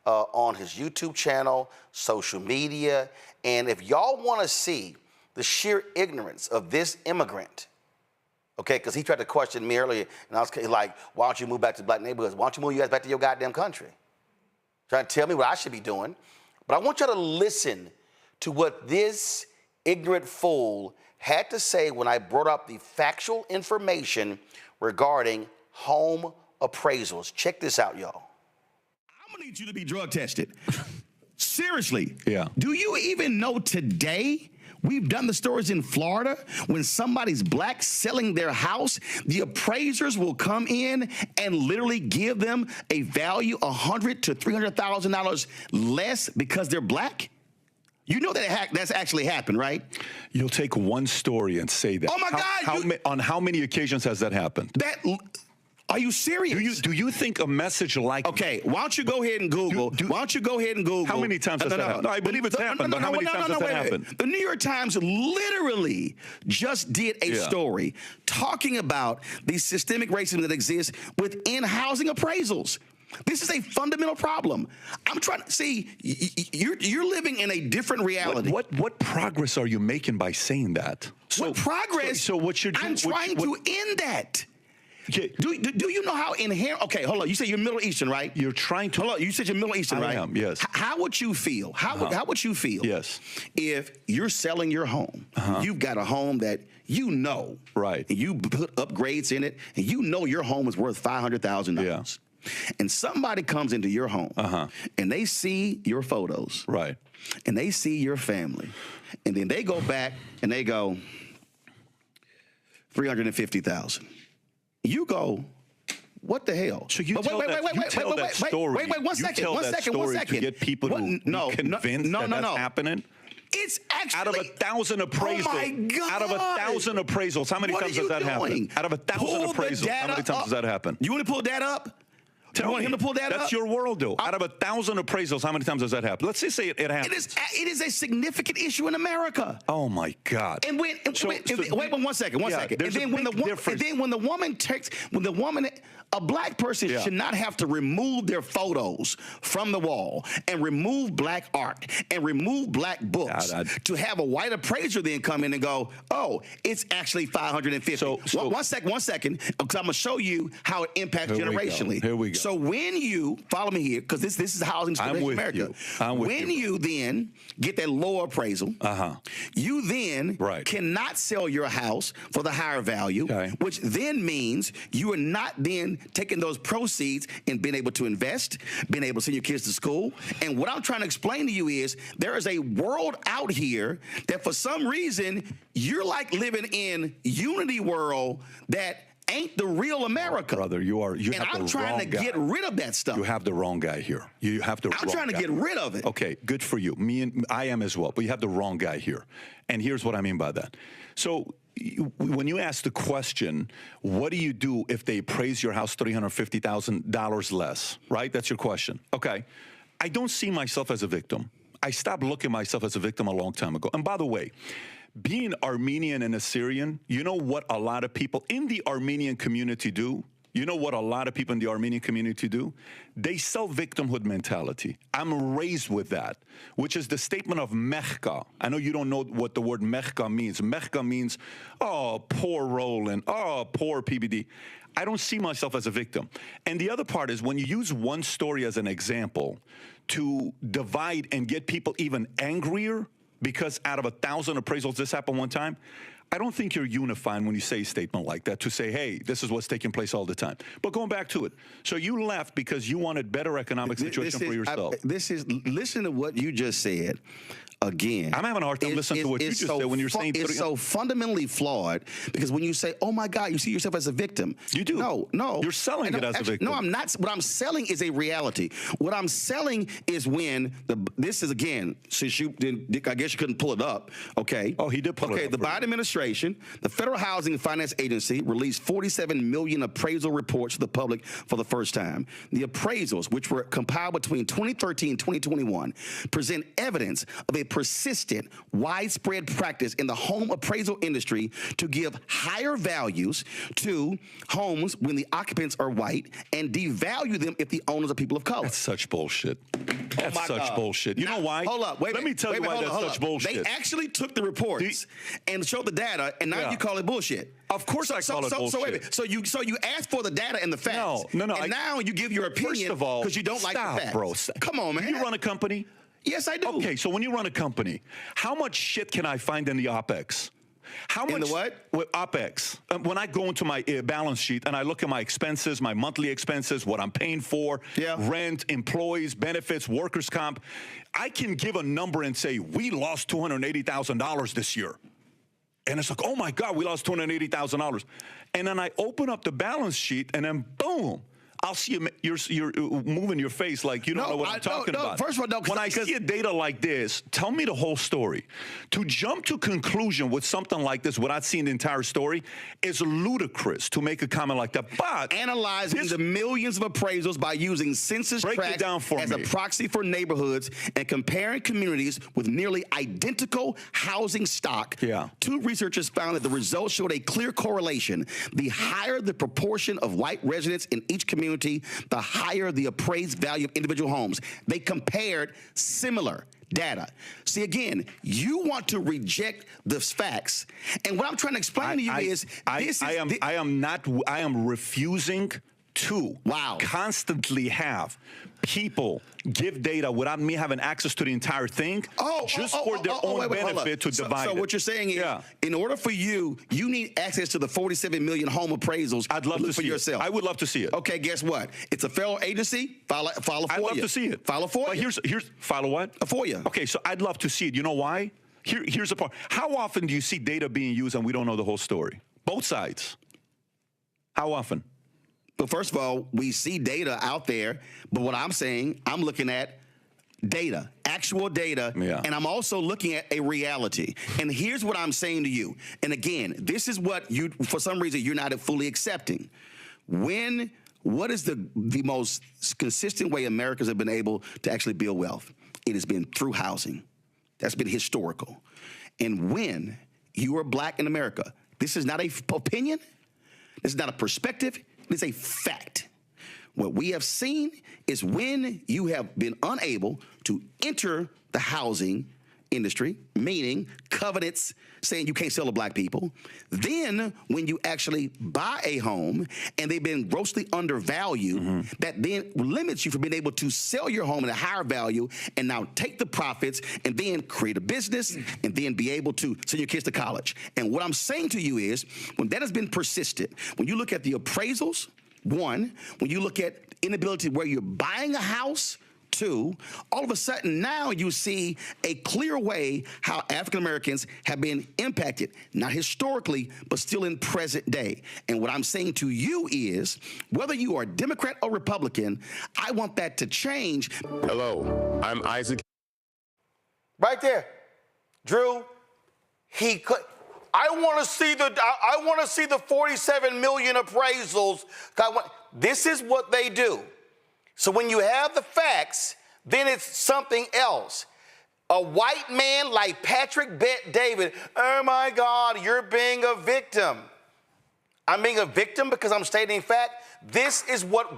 Speaker 2: on his YouTube channel, social media. And if y'all want to see the sheer ignorance of this immigrant, okay, because he tried to question me earlier, and I was like, why don't you move back to black neighborhoods? Why don't you move you guys back to your goddamn country? Trying to tell me what I should be doing. But I want y'all to listen to what this ignorant fool had to say when I brought up the factual information regarding home appraisals. Check this out, y'all.
Speaker 6: I'm gonna need you to be drug tested. Seriously.
Speaker 15: Yeah.
Speaker 6: Do you even know today? We've done the stories in Florida when somebody's black selling their house, the appraisers will come in and literally give them a value $100,000 to $300,000 less because they're black. You know that that's actually happened, right?
Speaker 15: You'll take one story and say that.
Speaker 6: Oh my God!
Speaker 15: On how many occasions has that happened?
Speaker 6: Are you serious?
Speaker 15: Do you think a message like
Speaker 6: okay? Why don't you go ahead and Google? Why don't you go ahead and Google?
Speaker 15: How many times has that happened? No, I believe it's happened, but how many times has that happened?
Speaker 6: The New York Times literally just did a story talking about the systemic racism that exists within housing appraisals. This is a fundamental problem. I'm trying to see you're living in a different reality.
Speaker 15: What progress are you making by saying that?
Speaker 6: What progress?
Speaker 15: So what should
Speaker 6: I'm trying to end that. Okay. Do you know how inherent? Okay, hold on. You said you're Middle Eastern, right?
Speaker 15: You're trying to.
Speaker 6: Hold on. You said you're Middle Eastern, right?
Speaker 15: I am. Yes.
Speaker 6: How would you feel? How would you feel?
Speaker 15: Yes.
Speaker 6: If you're selling your home, you've got a home that you know,
Speaker 15: right?
Speaker 6: And you put upgrades in it, and you know your home is worth $500,000. Yeah. And somebody comes into your home, and they see your photos,
Speaker 15: right?
Speaker 6: And they see your family, and then they go back and they go $350,000. You go, what the hell?
Speaker 15: So you tell that story.
Speaker 6: Wait, one second.
Speaker 15: To get people to be convinced that that's happening.
Speaker 6: It's actually
Speaker 15: out of 1,000 appraisals. Oh my God. Out of 1,000 appraisals, how many times does that happen? Out of 1,000 appraisals, how many times does that happen?
Speaker 6: You want to pull that up? You want him to pull that up?
Speaker 15: That's your world, though. Out of 1,000 appraisals, how many times does that happen? Let's just say it happens.
Speaker 6: It is a significant issue in America.
Speaker 15: Oh my God!
Speaker 6: And wait, one second. And then when the woman, a black person should not have to remove their photos from the wall and remove black art and remove black books to have a white appraiser then come in and go, oh, it's actually $550. One second, because I'm gonna show you how it impacts generationally.
Speaker 15: Here we go.
Speaker 6: So when you follow me here, because this is housing in America. When you then get that lower appraisal, you then cannot sell your house for the higher value, which then means you are not then taking those proceeds and being able to invest, being able to send your kids to school. And what I'm trying to explain to you is there is a world out here that for some reason you're like living in Unity world that ain't the real America.
Speaker 15: Brother,
Speaker 6: I'm trying to get rid of that stuff.
Speaker 15: You have the wrong guy here. You have the wrong guy.
Speaker 6: I'm trying to get rid of it.
Speaker 15: Okay, good for you. I am as well, but you have the wrong guy here. And here's what I mean by that. So when you ask the question, what do you do if they appraise your house $350,000 less, right? That's your question. Okay. I don't see myself as a victim. I stopped looking at myself as a victim a long time ago. And by the way, being Armenian and Assyrian, you know what a lot of people in the Armenian community do? You know what a lot of people in the Armenian community do? They sell victimhood mentality. I'm raised with that, which is the statement of mechka. I know you don't know what the word mechka means. Mechka means, oh, poor Roland, oh, poor PBD. I don't see myself as a victim. And the other part is when you use one story as an example to divide and get people even angrier because out of 1,000 appraisals this happened one time, I don't think you're unifying when you say a statement like that to say, hey, this is what's taking place all the time. But going back to it, so you left because you wanted better economic situation for yourself.
Speaker 6: Listen to what you just said. Again,
Speaker 15: I'm having a hard time listening to what you just said when you're saying
Speaker 6: it's so fundamentally flawed because when you say, "Oh my God," you see yourself as a victim.
Speaker 15: You do.
Speaker 6: No,
Speaker 15: you're selling it as a victim.
Speaker 6: No, I'm not. What I'm selling is a reality. What I'm selling is when this is again. Since you didn't, I guess you couldn't pull it up. Okay.
Speaker 15: Oh, he did pull it up.
Speaker 6: Okay. The Biden administration, the Federal Housing and Finance Agency, released 47 million appraisal reports to the public for the first time. The appraisals, which were compiled between 2013 and 2021, present evidence of a persistent, widespread practice in the home appraisal industry to give higher values to homes when the occupants are white and devalue them if the owners are people of color.
Speaker 15: That's such bullshit. That's such bullshit. You know why?
Speaker 6: Hold up.
Speaker 15: Let me tell you why that's such bullshit.
Speaker 6: They actually took the reports and showed the data, and now you call it bullshit.
Speaker 15: Of course I call it bullshit.
Speaker 6: So wait a minute. So you asked for the data and the facts.
Speaker 15: No.
Speaker 6: And now you give your opinion
Speaker 15: first of all,
Speaker 6: because you don't like the facts.
Speaker 15: Bro.
Speaker 6: Come on, man.
Speaker 15: You run a company?
Speaker 6: Yes, I do.
Speaker 15: Okay, so when you run a company, how much shit can I find in the OPEX? How much?
Speaker 6: In the what?
Speaker 15: With OPEX. When I go into my balance sheet and I look at my expenses, my monthly expenses, what I'm paying for, rent, employees, benefits, workers' comp, I can give a number and say, we lost $280,000 this year. And it's like, oh my God, we lost $280,000. And then I open up the balance sheet and then boom. I'll see you're moving your face like you don't know what I'm talking about.
Speaker 6: First of all, no.
Speaker 15: When I see a data like this, tell me the whole story. To jump to conclusion with something like this without seeing the entire story is ludicrous to make a comment like that. But
Speaker 6: analyzing the millions of appraisals by using census tracts as a proxy for neighborhoods and comparing communities with nearly identical housing stock, two researchers found that the results showed a clear correlation. The higher the proportion of white residents in each community, the higher the appraised value of individual homes. They compared similar data. See, again, you want to reject the facts. And what I'm trying to explain to you is
Speaker 15: I am refusing to constantly have people give data without me having access to the entire thing for their own benefit to divide
Speaker 6: So what you're saying is, in order for you need access to the 47 million home appraisals.
Speaker 15: I'd love to see yourself. I would love to see it.
Speaker 6: Okay, guess what? It's a federal agency. File a FOIA.
Speaker 15: I'd love to see it.
Speaker 6: File a FOIA.
Speaker 15: But here's file a what?
Speaker 6: A FOIA.
Speaker 15: Okay, so I'd love to see it. You know why? Here's the part. How often do you see data being used and we don't know the whole story? Both sides. How often?
Speaker 6: But first of all, we see data out there, but what I'm saying, I'm looking at data, actual data, and I'm also looking at a reality. And here's what I'm saying to you. And again, this is what you, for some reason, you're not fully accepting. What is the most consistent way Americans have been able to actually build wealth? It has been through housing. That's been historical. And when you are black in America, this is not an opinion, this is not a perspective, it's a fact. What we have seen is when you have been unable to enter the housing industry, meaning covenants saying you can't sell to black people, then when you actually buy a home and they've been grossly undervalued, that then limits you from being able to sell your home at a higher value and now take the profits and then create a business and then be able to send your kids to college. And what I'm saying to you is when that has been persistent, when you look at the appraisals, one, when you look at inability where you're buying a house, two, all of a sudden now you see a clear way how African Americans have been impacted, not historically, but still in present day. And what I'm saying to you is, whether you are Democrat or Republican, I want that to change.
Speaker 4: Hello, I'm Isaac.
Speaker 2: Right there. Drew, he could. I want to see the 47 million appraisals. This is what they do. So when you have the facts, then it's something else. A white man like Patrick Bet David, oh my God, you're being a victim. I'm being a victim because I'm stating fact. This is what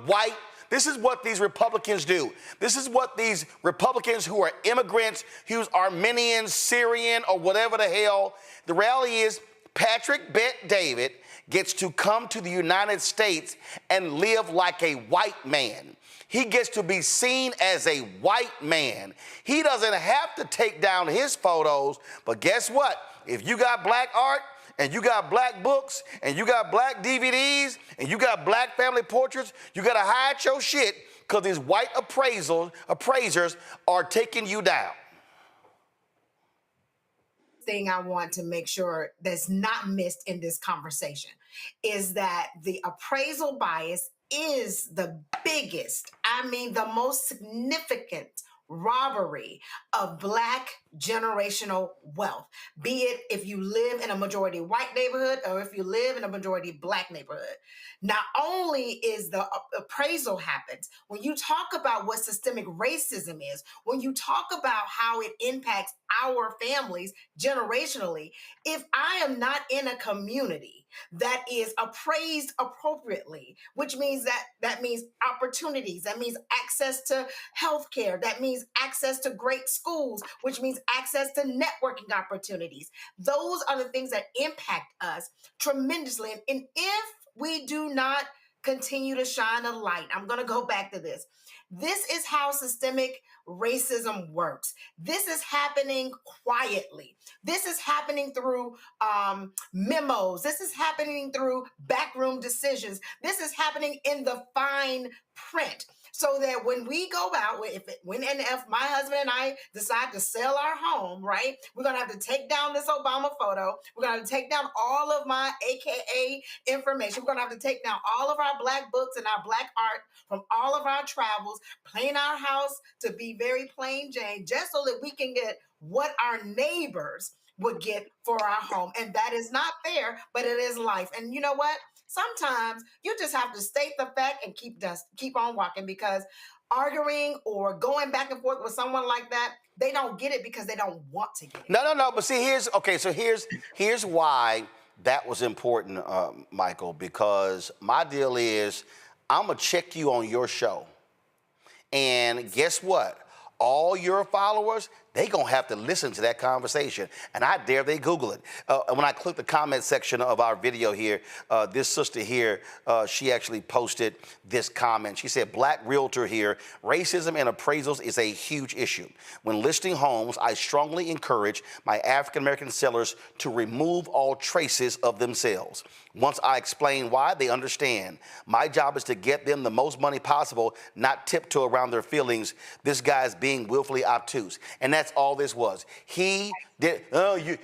Speaker 2: these Republicans do. This is what these Republicans who are immigrants, who's Armenian, Syrian, or whatever the hell. The reality is Patrick Bet David gets to come to the United States and live like a white man. He gets to be seen as a white man. He doesn't have to take down his photos, but guess what? If you got black art, and you got black books, and you got black DVDs, and you got black family portraits, you gotta hide your shit because these white appraisers are taking you down.
Speaker 13: Thing I want to make sure that's not missed in this conversation is that the appraisal bias is the biggest, I mean, the most significant robbery of Black generational wealth, be it if you live in a majority white neighborhood or if you live in a majority Black neighborhood. Not only is the appraisal happens, when you talk about what systemic racism is, when you talk about how it impacts our families generationally, if I am not in a community that is appraised appropriately, which means that means opportunities, that means access to healthcare, that means access to great schools, which means access to networking opportunities. Those are the things that impact us tremendously. And if we do not continue to shine a light, I'm going to go back to this. This is how systemic racism works. This is happening quietly. This is happening through memos. This is happening through backroom decisions. This is happening in the fine print. So that when we go out, if my husband and I decide to sell our home, right, we're going to have to take down this Obama photo. We're going to have to take down all of my AKA information. We're going to have to take down all of our Black books and our Black art from all of our travels, paint our house to be very plain Jane, just so that we can get what our neighbors would get for our home. And that is not fair, but it is life. And you know what? Sometimes you just have to state the fact and keep on walking, because arguing or going back and forth with someone like that, they don't get it because they don't want to get it.
Speaker 2: No. But see, here's why that was important, Michael, because my deal is I'm going to check you on your show. And guess what? All your followers, they gonna have to listen to that conversation, and I dare they Google it. When I click the comment section of our video here, this sister here, she actually posted this comment. She said, Black realtor here, racism and appraisals is a huge issue. When listing homes, I strongly encourage my African-American sellers to remove all traces of themselves. Once I explain why, they understand. My job is to get them the most money possible, not tiptoe around their feelings. This guy's being willfully obtuse. And that's all this was. He did,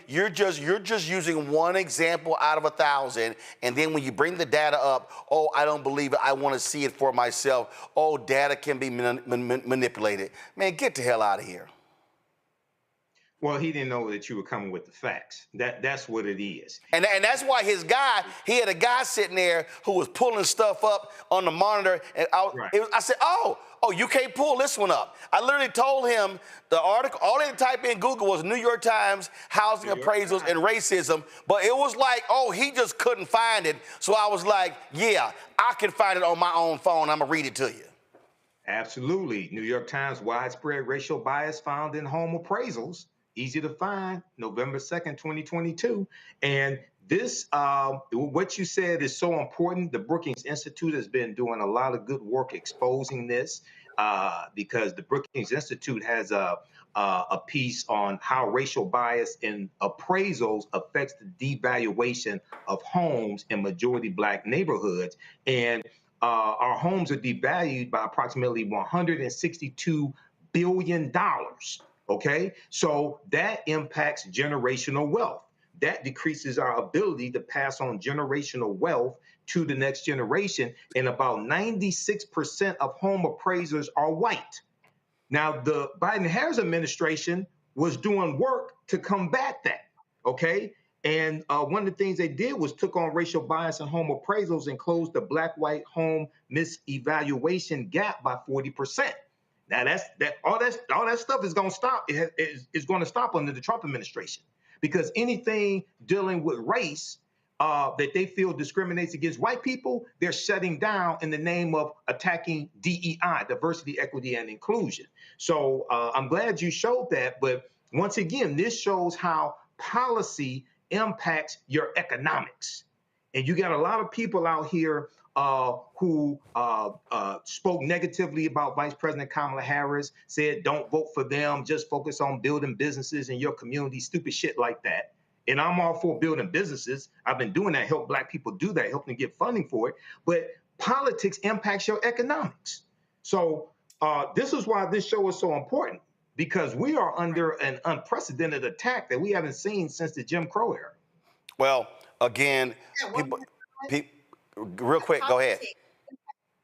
Speaker 2: you're just using one example out of 1,000. And then when you bring the data up, oh, I don't believe it. I want to see it for myself. Oh, data can be manipulated. Man, get the hell out of here.
Speaker 12: Well, he didn't know that you were coming with the facts. That's what it is.
Speaker 2: And that's why he had a guy sitting there who was pulling stuff up on the monitor. And I said, oh, you can't pull this one up. I literally told him the article, all they had to type in Google was New York Times, housing appraisals and racism. But it was like, oh, he just couldn't find it. So I was like, yeah, I can find it on my own phone. I'm going to read it to you.
Speaker 12: Absolutely. New York Times, widespread racial bias found in home appraisals. Easy to find, November 2nd, 2022. And this, what you said is so important. The Brookings Institute has been doing a lot of good work exposing this because the Brookings Institute has a piece on how racial bias in appraisals affects the devaluation of homes in majority Black neighborhoods. And our homes are devalued by approximately $162 billion. Okay, so that impacts generational wealth. That decreases our ability to pass on generational wealth to the next generation. And about 96% of home appraisers are white. Now, the Biden-Harris administration was doing work to combat that. Okay, And one of the things they did was took on racial bias in home appraisals and closed the black-white home misevaluation gap by 40%. Now all that stuff is going to stop. Is going to stop under the Trump administration, because anything dealing with race that they feel discriminates against white people, they're shutting down in the name of attacking DEI, diversity, equity, and inclusion. So I'm glad you showed that. But once again, this shows how policy impacts your economics. And you got a lot of people out here who spoke negatively about Vice President Kamala Harris, said don't vote for them, just focus on building businesses in your community, stupid shit like that. And I'm all for building businesses. I've been doing that, help Black people do that, help them get funding for it. But politics impacts your economics. So this is why this show is so important, because we are under an unprecedented attack that we haven't seen since the Jim Crow era.
Speaker 2: Well, again, real quick, go ahead.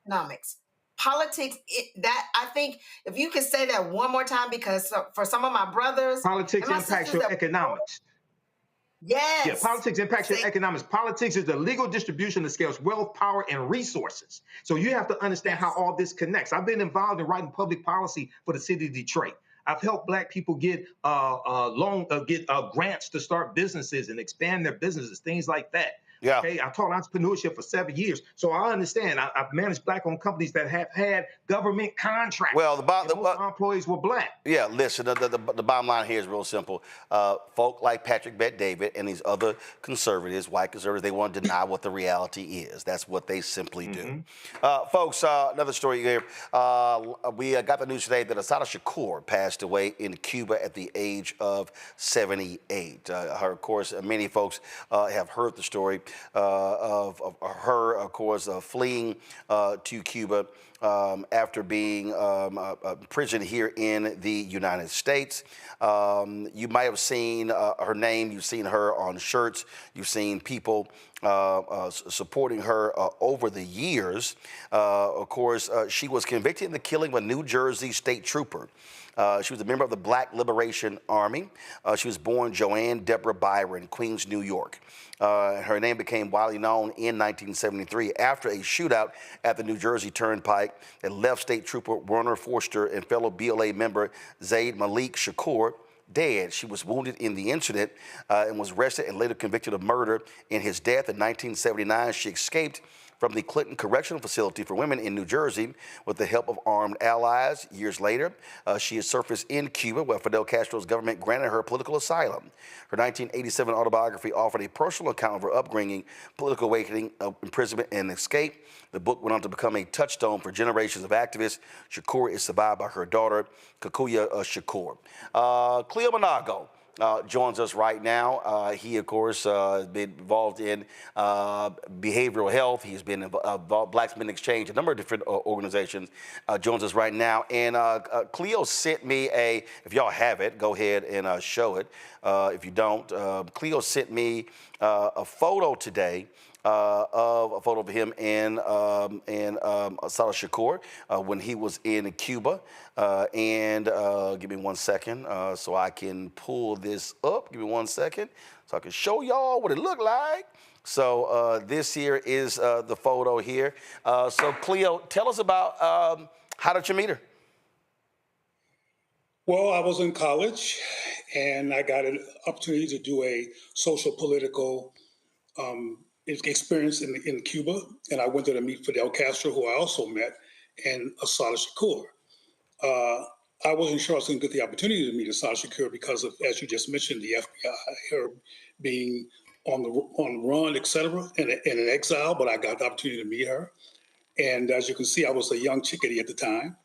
Speaker 13: Economics. Politics, that I think if you could say that one more time, because for some of my brothers,
Speaker 12: politics impacts your economics.
Speaker 13: Yes.
Speaker 12: Yeah, politics impacts your economics. Politics is the legal distribution that scales wealth, power, and resources. So you have to understand how all this connects. I've been involved in writing public policy for the city of Detroit. I've helped Black people get grants to start businesses and expand their businesses, things like that.
Speaker 2: Yeah.
Speaker 12: Okay. I taught entrepreneurship for 7 years, so I understand. I've managed Black-owned companies that have had government contracts.
Speaker 2: Well,
Speaker 12: most of our employees were Black.
Speaker 2: Yeah. Listen, the bottom line here is real simple. Folk like Patrick Bet-David and these other conservatives, white conservatives, they want to deny what the reality is. That's what they simply do. Folks, another story here. We got the news today that Assata Shakur passed away in Cuba at the age of 78. Of course, many folks have heard the story of her, of course, fleeing to Cuba after being imprisoned here in the United States. You might have seen her name. You've seen her on shirts. You've seen people supporting her over the years. Of course, she was convicted in the killing of a New Jersey state trooper. She was a member of the Black Liberation Army. She was born Joanne Deborah Byron, Queens, New York. Her name became widely known in 1973 after a shootout at the New Jersey Turnpike that left State Trooper Werner Forster and fellow BLA member Zaid Malik Shakur dead. She was wounded in the incident and was arrested and later convicted of murder. In his death in 1979, she escaped from the Clinton Correctional Facility for Women in New Jersey with the help of armed allies. Years later, she has surfaced in Cuba, where Fidel Castro's government granted her political asylum. Her 1987 autobiography offered a personal account of her upbringing, political awakening, imprisonment, and escape. The book went on to become a touchstone for generations of activists. Shakur is survived by her daughter, Kukuya Shakur. Cleo Monago joins us right now. He, of course, has been involved in behavioral health. He's been involved Blacks Men Exchange, a number of different organizations. Joins us right now. And Cleo sent me if y'all have it, go ahead and show it. If you don't, Cleo sent me a photo today of him and Assata Shakur when he was in Cuba. Give me 1 second so I can pull this up. Give me 1 second so I can show y'all what it looked like. So this here is the photo here. So Cleo, tell us about how did you meet her?
Speaker 4: Well, I was in college and I got an opportunity to do a social political experience in Cuba, and I went there to meet Fidel Castro, who I also met, and Assata Shakur. I wasn't sure I was going to get the opportunity to meet Assata Shakur because of, as you just mentioned, the FBI, her being on the run, et cetera, and in exile, but I got the opportunity to meet her. And as you can see, I was a young chickadee at the time.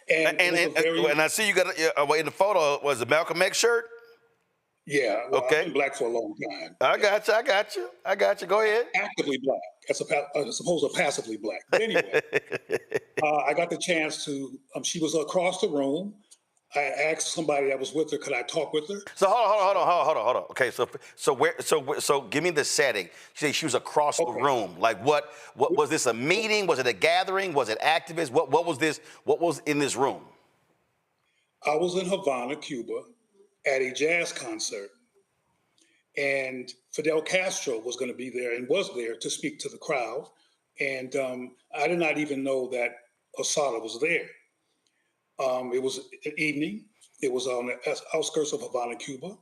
Speaker 2: And I see you got in the photo, was it Malcolm X shirt?
Speaker 4: Yeah, well,
Speaker 2: okay.
Speaker 4: I've been Black for a long time.
Speaker 2: I got you. Go ahead.
Speaker 4: Actively Black, as opposed to passively Black. But anyway, I got the chance to, she was across the room. I asked somebody that was with her, could I talk with her?
Speaker 2: So hold on. Okay, so give me the setting. You say she was across the room. Like what was this, a meeting? Was it a gathering? Was it activists? What was this? What was in this room?
Speaker 4: I was in Havana, Cuba, at a jazz concert. And Fidel Castro was going to be there and was there to speak to the crowd. And I did not even know that Assata was there. It was an evening. It was on the outskirts of Havana, Cuba.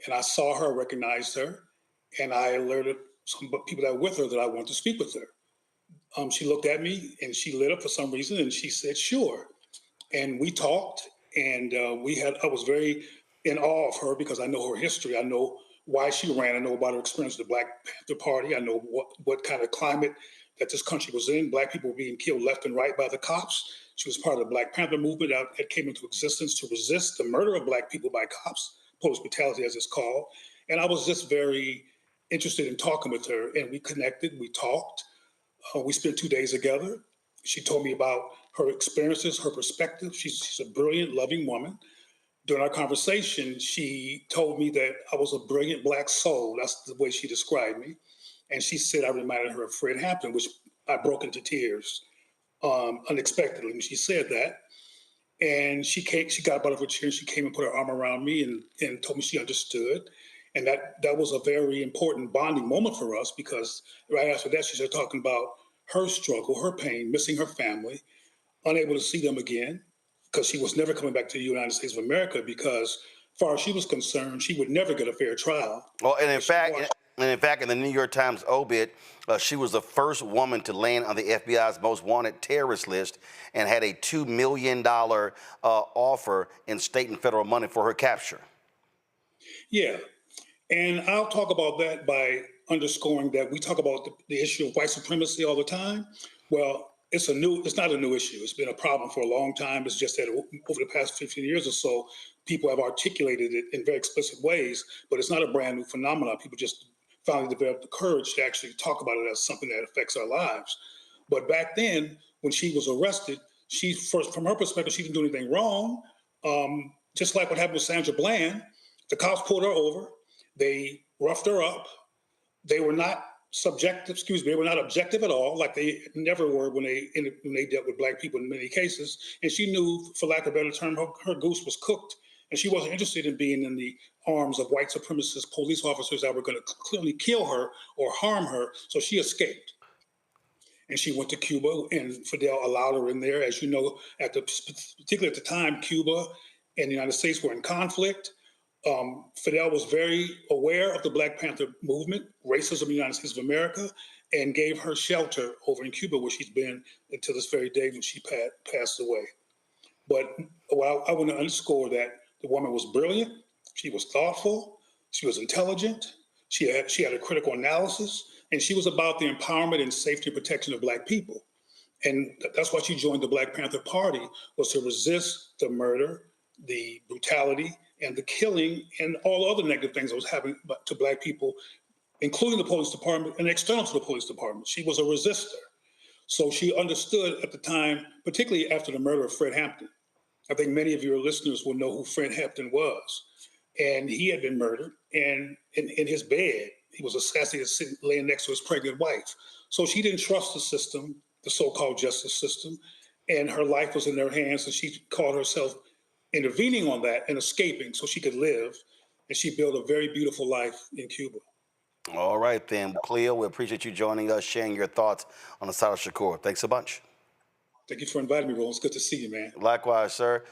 Speaker 4: And I saw her, recognized her, and I alerted some people that were with her that I wanted to speak with her. She looked at me and she lit up for some reason and she said, sure. And we talked and I was very in awe of her because I know her history. I know why she ran. I know about her experience with the Black Panther Party. I know what kind of climate that this country was in. Black people were being killed left and right by the cops. She was part of the Black Panther movement that came into existence to resist the murder of Black people by cops, police brutality as it's called. And I was just very interested in talking with her, and we connected, we talked. We spent 2 days together. She told me about her experiences, her perspective. She's a brilliant, loving woman. During our conversation, she told me that I was a brilliant Black soul. That's the way she described me. And she said I reminded her of Fred Hampton, which I broke into tears unexpectedly when she said that. And she got out of her chair and she came and put her arm around me and told me she understood. And that was a very important bonding moment for us because right after that, she started talking about her struggle, her pain, missing her family, unable to see them again because she was never coming back to the United States of America because as far as she was concerned, she would never get a fair trial.
Speaker 2: Well, and in fact, in the New York Times obit, she was the first woman to land on the FBI's most wanted terrorist list and had a $2 million offer in state and federal money for her capture. Yeah, and I'll talk about that by underscoring that we talk about the issue of white supremacy all the time. Well, it's not a new issue. It's been a problem for a long time. It's just that over the past 15 years or so, people have articulated it in very explicit ways, but it's not a brand new phenomenon. People just finally developed the courage to actually talk about it as something that affects our lives. But back then, when she was arrested, from her perspective, she didn't do anything wrong. Just like what happened with Sandra Bland, the cops pulled her over. They roughed her up. They were not they were not objective at all, like they never were when they dealt with Black people in many cases. And she knew, for lack of a better term, her goose was cooked. And she wasn't interested in being in the arms of white supremacist police officers that were going to clearly kill her or harm her. So she escaped. And she went to Cuba, and Fidel allowed her in there. As you know, particularly at the time, Cuba and the United States were in conflict. Fidel was very aware of the Black Panther movement, racism in the United States of America, and gave her shelter over in Cuba, where she's been until this very day when she passed away. But I want to underscore that the woman was brilliant. She was thoughtful. She was intelligent. She had a critical analysis, and she was about the empowerment and safety and protection of Black people. And that's why she joined the Black Panther Party, was to resist the murder, the brutality, and the killing, and all other negative things that was happening to Black people, including the police department and external to the police department. She was a resistor. So she understood at the time, particularly after the murder of Fred Hampton. I think many of your listeners will know who Fred Hampton was. And he had been murdered, and in his bed, he was assassinated laying next to his pregnant wife. So she didn't trust the system, the so-called justice system, and her life was in their hands, and she called herself intervening on that and escaping so she could live, and she built a very beautiful life in Cuba. All right, then, Cleo, we appreciate you joining us, sharing your thoughts on Assata Shakur. Thanks a bunch. Thank you for inviting me, Roland. It's good to see you, man. Likewise, sir.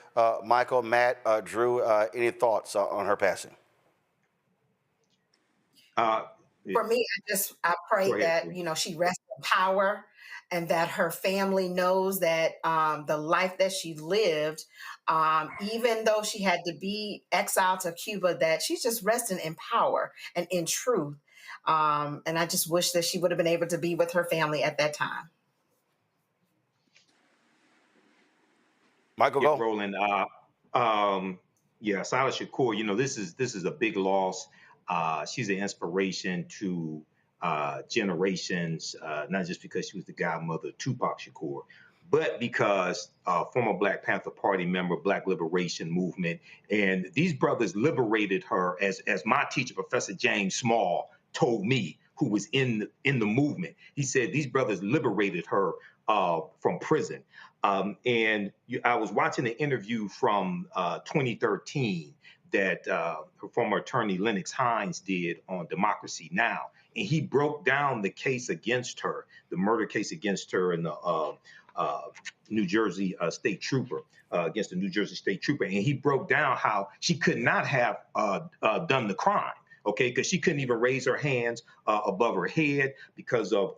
Speaker 2: Michael, Matt, Drew, any thoughts on her passing?
Speaker 13: For me, I pray that, she rests in power and that her family knows that the life that she lived, even though she had to be exiled to Cuba, that she's just resting in power and in truth. And I just wish that she would have been able to be with her family at that time.
Speaker 2: Michael,
Speaker 12: go. Roland, Assata Shakur, this is a big loss. She's an inspiration to generations, not just because she was the godmother of Tupac Shakur, but because former Black Panther Party member, Black Liberation Movement. And these brothers liberated her, as my teacher, Professor James Small, told me, who was in the movement. He said these brothers liberated her from prison. I was watching an interview from 2013 that former attorney Lennox Hines did on Democracy Now! And he broke down the case against her, the murder case against her and the New Jersey state trooper, against the New Jersey state trooper. And he broke down how she could not have done the crime, okay, because she couldn't even raise her hands above her head because of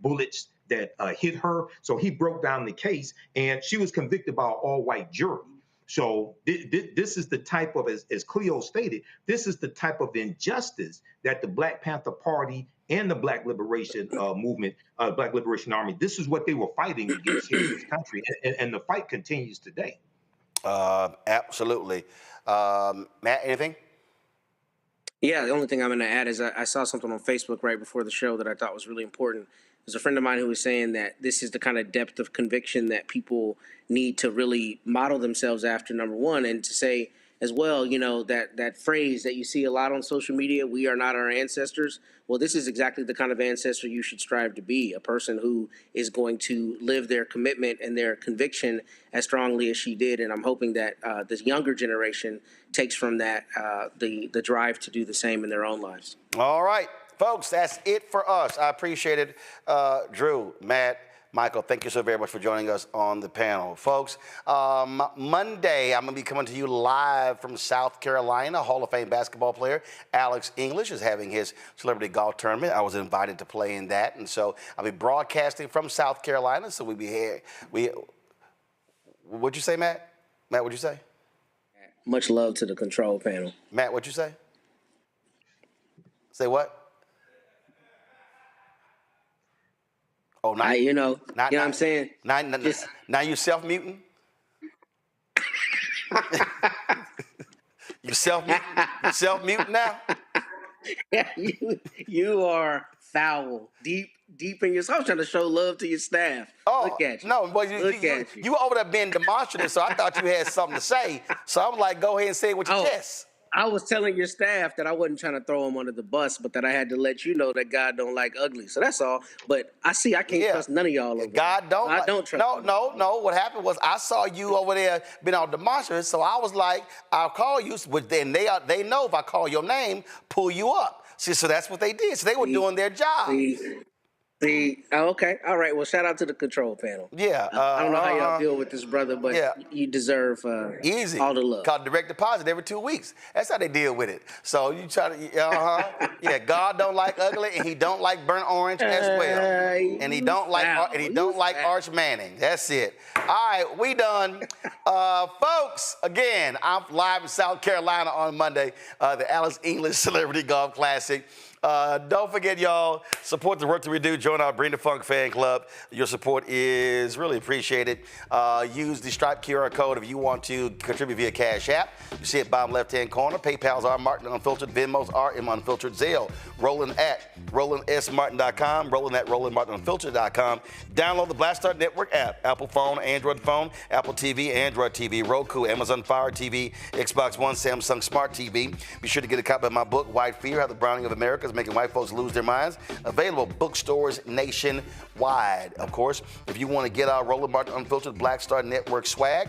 Speaker 12: bullets that hit her. So he broke down the case, and she was convicted by an all-white jury. So this is the type of, as Cleo stated, this is the type of injustice that the Black Panther Party and the Black Liberation Movement, Black Liberation Army, this is what they were fighting against here in this country. And the fight continues today.
Speaker 2: Absolutely. Matt, anything?
Speaker 21: Yeah, the only thing I'm going to add is I saw something on Facebook right before the show that I thought was really important. There's a friend of mine who was saying that this is the kind of depth of conviction that people need to really model themselves after, number one, and to say as well, you know, that phrase that you see a lot on social media, we are not our ancestors. Well, this is exactly the kind of ancestor you should strive to be, a person who is going to live their commitment and their conviction as strongly as she did. And I'm hoping that this younger generation takes from that the drive to do the same in their own lives.
Speaker 2: All right, folks, that's it for us. I appreciate it. Drew, Matt, Michael, thank you so very much for joining us on the panel. Folks, Monday, I'm going to be coming to you live from South Carolina. Hall of Fame basketball player Alex English is having his celebrity golf tournament. I was invited to play in that, and so I'll be broadcasting from South Carolina, so we'll be here. What'd you say, Matt? Matt, what'd you say?
Speaker 21: Much love to the control panel.
Speaker 2: Matt, what'd you say? Say what? Oh, now
Speaker 21: you know what I'm saying?
Speaker 2: Now you self-muting? You self-muting now?
Speaker 21: Yeah, you are foul, deep in your. I was trying to show love to your staff.
Speaker 2: Oh,
Speaker 21: look at you.
Speaker 2: No, but you over there being demonstrative, so I thought you had something to say. So I'm like, go ahead and say it with your chest.
Speaker 21: I was telling your staff that I wasn't trying to throw them under the bus, but that I had to let you know that God don't like ugly. So that's all. But I can't trust none of y'all.
Speaker 2: God don't.
Speaker 21: I don't trust.
Speaker 2: No. What happened was I saw you over there being on demonstrative, so I was like, I'll call you. But then they know if I call your name, pull you up. See, so that's what they did. So they were doing their job.
Speaker 21: Okay. All right. Well, shout out to the control panel.
Speaker 2: Yeah.
Speaker 21: I don't know how y'all deal with this, brother, but you deserve
Speaker 2: easy
Speaker 21: all the love.
Speaker 2: Called direct deposit every 2 weeks. That's how they deal with it. So you try to, yeah. God don't like ugly, and He don't like burnt orange as well, and He don't like Arch Manning. That's it. All right, we done, folks. Again, I'm live in South Carolina on Monday. The Alex English Celebrity Golf Classic. Don't forget, y'all, support the work that we do. Join our Bring the Funk fan club. Your support is really appreciated. Use the Stripe QR code if you want to contribute via Cash App. You see it bottom left-hand corner. PayPal's R Martin Unfiltered. Venmo's RM Unfiltered. Zelle. Roland at RolandSMartin.com. Roland at RolandMartinUnfiltered.com. Download the Black Star Network app. Apple phone, Android phone, Apple TV, Android TV, Roku, Amazon Fire TV, Xbox One, Samsung Smart TV. Be sure to get a copy of my book, White Fear, How the Browning of America is Making White Folks Lose Their Minds. Available bookstores nationwide. Of course, if you want to get our Roland Martin Unfiltered Black Star Network swag,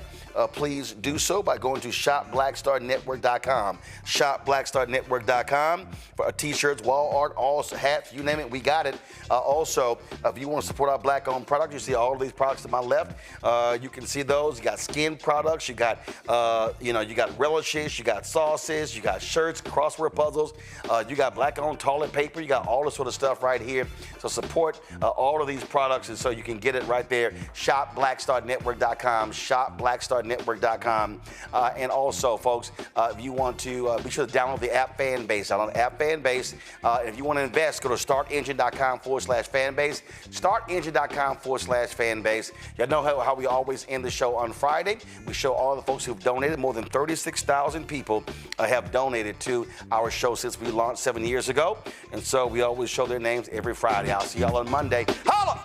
Speaker 2: please do so by going to shopblackstarnetwork.com. Shopblackstarnetwork.com for t-shirts, wall art, all hats, you name it, we got it. Also, if you want to support our black-owned products, you see all of these products to my left. You can see those. You got skin products. You got, you got relishes. You got sauces. You got shirts, crossword puzzles. You got black-owned toilet paper. You got all this sort of stuff right here. So support all of these products, and so you can get it right there. Shopblackstarnetwork.com. Shopblackstarnetwork.com. And also, folks, if you want to be sure to download the app Fanbase. Download the app Fanbase. If you want to invest, go to startengine.com/fanbase. Startengine.com/fanbase. Y'all know how we always end the show on Friday. We show all the folks who've donated. More than 36,000 people have donated to our show since we launched 7 years ago. And so we always show their names every Friday. I'll see y'all on Monday. Holla!